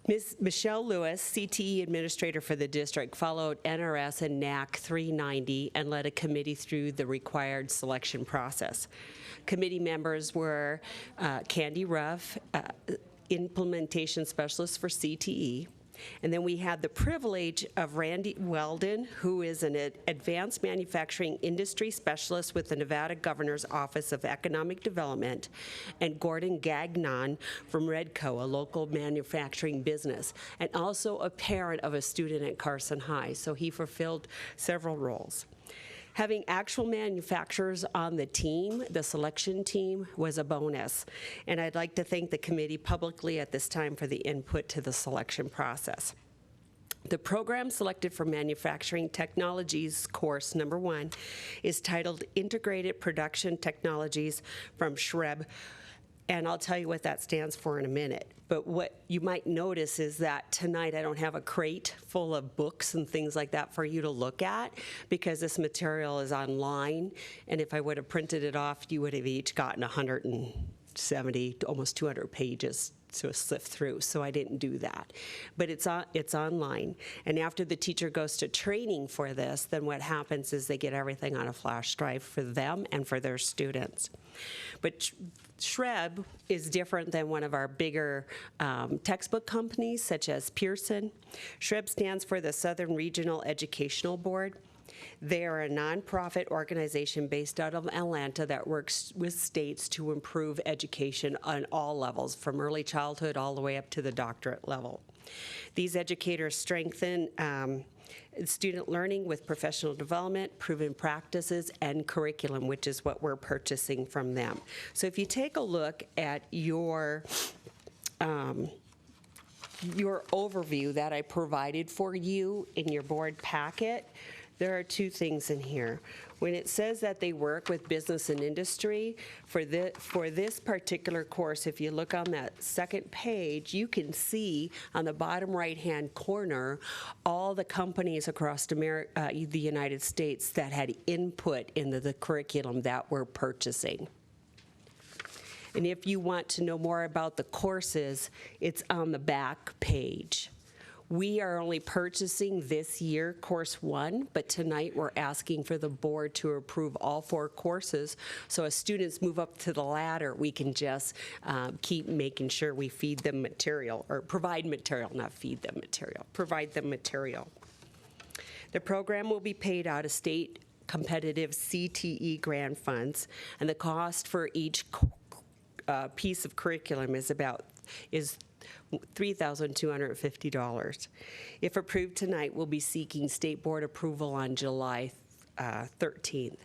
Ms. Michelle Lewis, CTE Administrator for the district, followed NRS and NAC 390 and led a committee through the required selection process. Committee members were Candy Ruff, Implementation Specialist for CTE, and then we had the privilege of Randy Weldon, who is an advanced manufacturing industry specialist with the Nevada Governor's Office of Economic Development, and Gordon Gagnon from Redco, a local manufacturing business, and also a parent of a student at Carson High, so he fulfilled several roles. Having actual manufacturers on the team, the selection team, was a bonus. And I'd like to thank the committee publicly at this time for the input to the selection process. The program selected for Manufacturing Technologies course number 1 is titled Integrated Production Technologies from SHREB. And I'll tell you what that stands for in a minute. But what you might notice is that tonight I don't have a crate full of books and things like that for you to look at, because this material is online. And if I would have printed it off, you would have each gotten 170, almost 200 pages to sift through, so I didn't do that. But it's online. And after the teacher goes to training for this, then what happens is they get everything on a flash drive for them and for their students. But SHREB is different than one of our bigger textbook companies, such as Pearson. SHREB stands for the Southern Regional Educational Board. They are a nonprofit organization based out of Atlanta that works with states to improve education on all levels, from early childhood all the way up to the doctorate level. These educators strengthen student learning with professional development, proven practices, and curriculum, which is what we're purchasing from them. So if you take a look at your overview that I provided for you in your board packet, there are 2 things in here. When it says that they work with business and industry, for this particular course, if you look on that second page, you can see on the bottom right-hand corner all the companies across the United States that had input into the curriculum that we're purchasing. And if you want to know more about the courses, it's on the back page. We are only purchasing this year course 1, but tonight we're asking for the board to approve all 4 courses. So as students move up to the ladder, we can just keep making sure we feed them material, or provide material, not feed them material, provide them material. The program will be paid out of state competitive CTE grant funds, and the cost for each piece of curriculum is $3,250. If approved tonight, we'll be seeking state board approval on July 13th.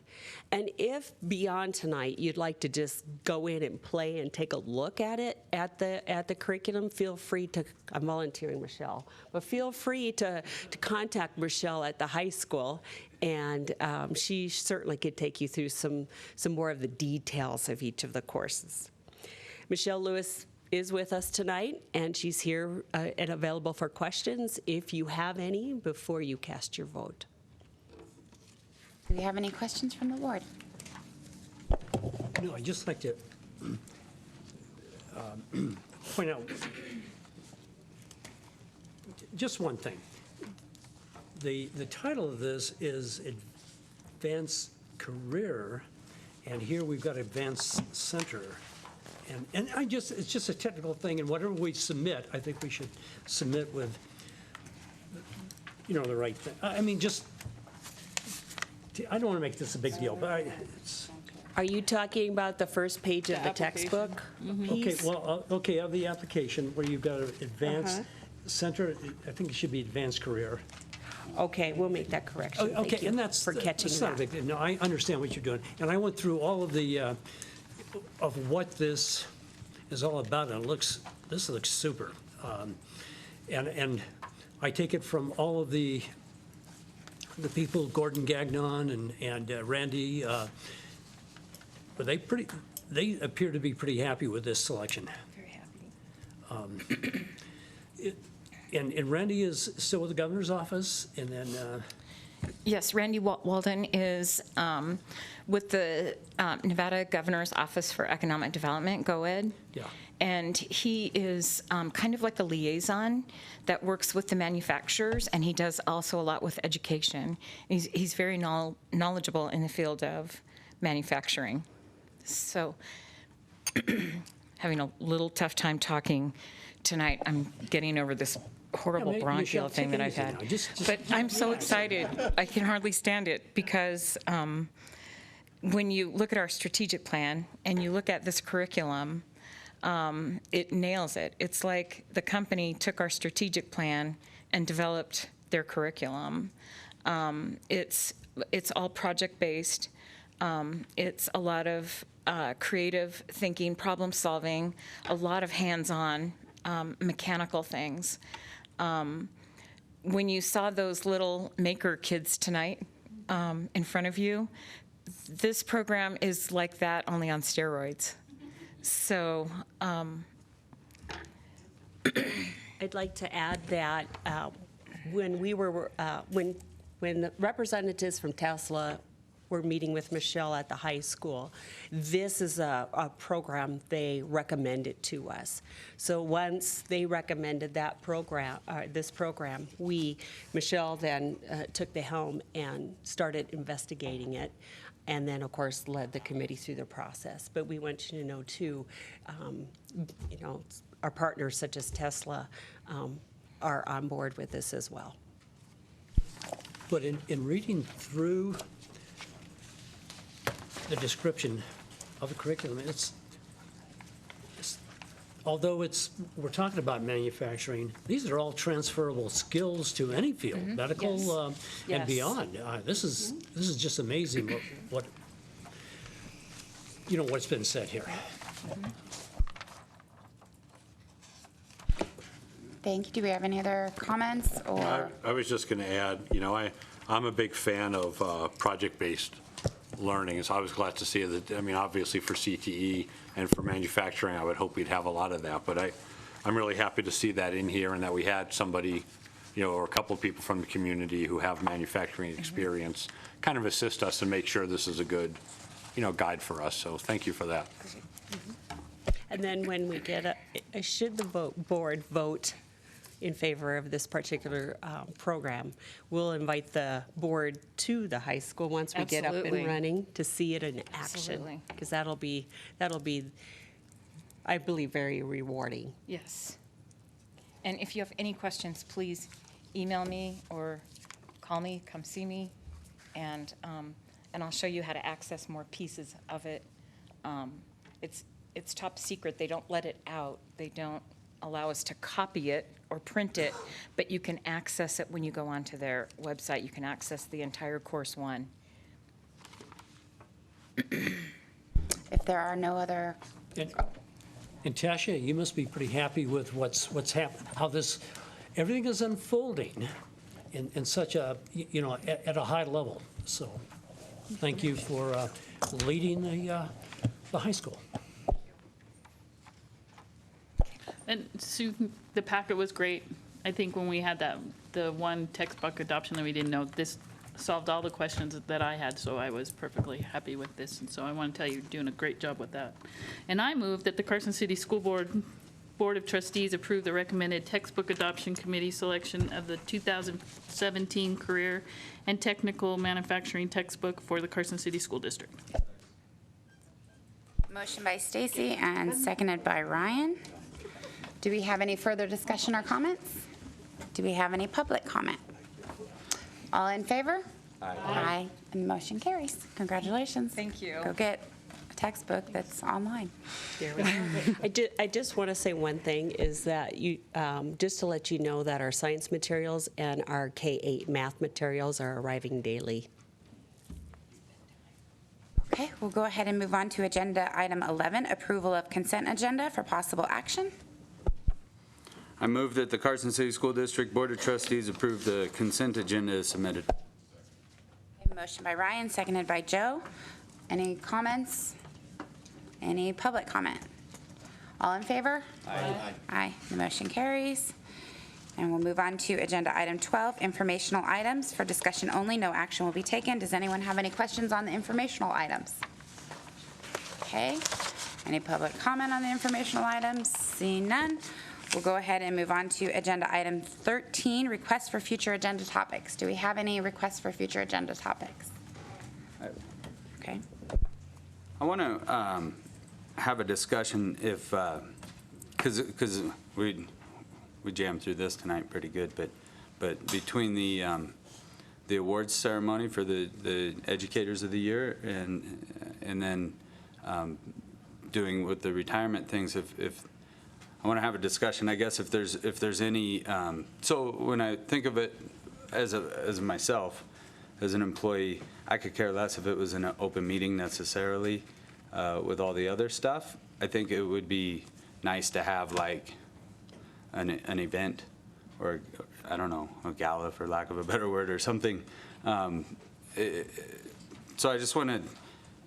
And if beyond tonight you'd like to just go in and play and take a look at it, at the curriculum, feel free to, I'm volunteering Michelle, but feel free to contact Michelle at the high school, and she certainly could take you through some more of the details of each of the courses. Michelle Lewis is with us tonight, and she's here and available for questions if you have any before you cast your vote. Do we have any questions from the board? No, I'd just like to point out just one thing. The title of this is Advanced Career, and here we've got Advanced Center. And it's just a technical thing, and whatever we submit, I think we should submit with, the right thing. I mean, I don't want to make this a big deal, but Are you talking about the first page of the textbook piece? Okay, of the application, where you've got an Advanced Center, I think it should be Advanced Career. Okay, we'll make that correction. Thank Okay, you and that's for catching not a that. big deal. No, I understand what you're doing, and I went through all of the of what this is all about, and this looks super. And I take it from all of the people, Gordon Gagnon and Randy, but they appear to be pretty happy with this selection. Very happy. And Randy is still with the governor's office, and then, Yes, Randy Walden is with the Nevada Governor's Office for Economic Development, GOED. yeah. And he is kind of like a liaison that works with the manufacturers, and he does also a lot with education. He's very knowledgeable in the field of manufacturing. So having a little tough time talking tonight. I'm getting over this horrible Yeah, bronchial Michelle, thing take that it I've easy had. now. Just But I'm so relax. excited. I can hardly stand it because when you look at our strategic plan and you look at this curriculum, it nails it. It's like the company took our strategic plan and developed their curriculum. It's all project-based. It's a lot of creative thinking, problem solving, a lot of hands-on mechanical things. When you saw those little maker kids tonight in front of you, this program is like that, only on steroids. So I'd like to add that when we were when the representatives from Tesla were meeting with Michelle at the high school, this is a program they recommended to us. So once they recommended that program, this program, Michelle then took the helm and started investigating it, and then of course led the committee through the process. But we want you to know too, you know, our partners such as Tesla are on board with this as well. But in reading through the description of the curriculum, although we're talking about manufacturing, these are all transferable skills to any field, medical and Yes. beyond. This is just amazing what you know what's been said here. Thank you. Do we have any other comments or? I was just going to add, you know, I'm a big fan of project-based learning, so I was glad to see that. I mean, obviously for CTE and for manufacturing, I would hope we'd have a lot of that, but I'm really happy to see that in here and that we had somebody, you know, or a couple of people from the community who have manufacturing experience kind of assist us and make sure this is a good, you know, guide for us, so thank you for that. And then when we get should the board vote in favor of this particular program, we'll invite the board to the high school once we get up Absolutely. and running to see it in action. Absolutely. Because that'll be, I believe, very rewarding. yes. And if you have any questions, please email me or call me, come see me, and I'll show you how to access more pieces of it. It's top secret. They don't let it out. They don't allow us to copy it or print it, but you can access it when you go onto their website. You can access the entire course one. If there are no other, And Tasha, you must be pretty happy with what's happened, how everything is unfolding in such a, you know, at a high level. So thank you for leading the high school. And Sue, the packet was great. I think when we had the one textbook adoption that we didn't know, this solved all the questions that I had, so I was perfectly happy with this. And so I want to tell you, you're doing a great job with that. And I move that the Carson City School Board of Trustees approve the recommended textbook adoption committee selection of the 2017 Career and Technical Manufacturing textbook for the Carson City School District. motion by Stacy and seconded by Ryan. Do we have any further discussion or comments? Do we have any public comment? All in favor? Aye. And the motion carries. Congratulations. Thank you. Go get a textbook that's online. There we go. I just want to say one thing is that just to let you know that our science materials and our K-8 math materials are arriving daily. Okay, we'll go ahead and move on to agenda item 11, approval of consent agenda for possible action. I move that the Carson City School District Board of Trustees approve the consent agenda as submitted. Motion by Ryan, seconded by Joe. Any comments? Any public comment? All in favor? Aye. Aye. The motion carries. And we'll move on to agenda item 12, informational items. For discussion only, no action will be taken. Does anyone have any questions on the informational items? Okay. Any public comment on the informational items? Seeing none, we'll go ahead and move on to agenda item 13, requests for future agenda topics. Do we have any requests for future agenda topics? Okay. I want to have a discussion if, because we jammed through this tonight pretty good, but between the awards ceremony for the educators of the year and then doing with the retirement things, if I want to have a discussion, I guess if there's any, so when I think of it as myself, as an employee, I could care less if it was an open meeting necessarily with all the other stuff. I think it would be nice to have like an event or, I don't know, a gala for lack of a better word or something. So I just want to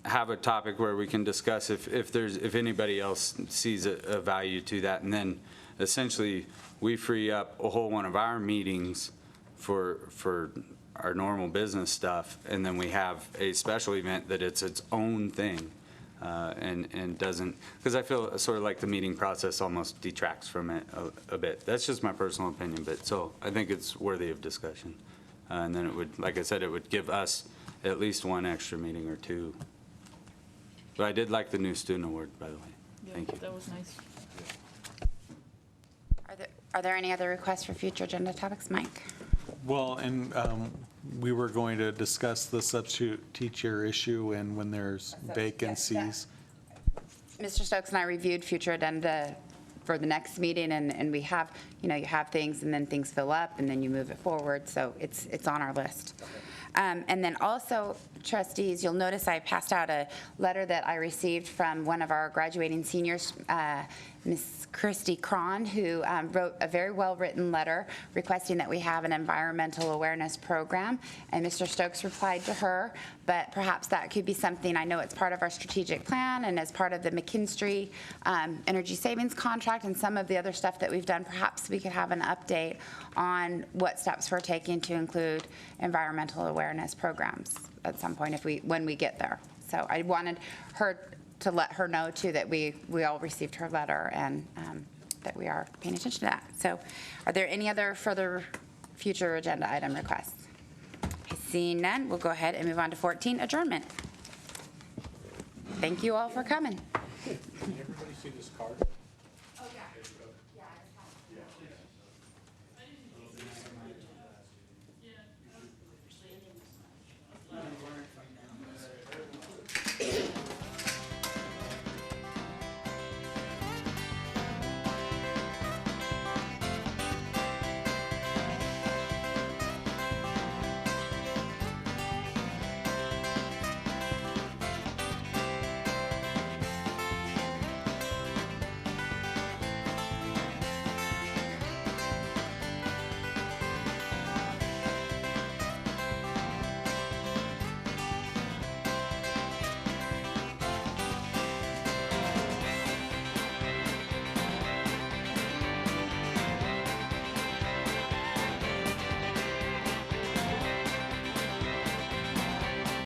have a topic where we can discuss if anybody else sees a value to that, and then essentially we free up a whole one of our meetings for our normal business stuff, and then we have a special event that it's its own thing, and doesn't, because I feel sort of like the meeting process almost detracts from it a bit. That's just my personal opinion, but so I think it's worthy of discussion. And then it would, like I said, it would give us at least one extra meeting or two. But I did like the new student award, by the way. Thank you. That was nice. Are there any other requests for future agenda topics, Mike? Well, and we were going to discuss the substitute teacher issue and when there's vacancies. Mr. Stokes and I reviewed future agenda for the next meeting, and we have, you have things, and then things fill up, and then you move it forward, so it's on our list. And then also, trustees, you'll notice I passed out a letter that I received from one of our graduating seniors, Miss Christy Cron, who wrote a very well-written letter requesting that we have an environmental awareness program. And Mr. Stokes replied to her, but perhaps that could be something, I know it's part of our strategic plan and as part of the McKinstry energy savings contract and some of the other stuff that we've done, perhaps we could have an update on what steps we're taking to include environmental awareness programs at some point when we get there. So I wanted her to let her know too that we all received her letter and that we are paying attention to that. So are there any other further future agenda item requests? Seeing none, we'll go ahead and move on to 14, adjournment. Thank you all for coming.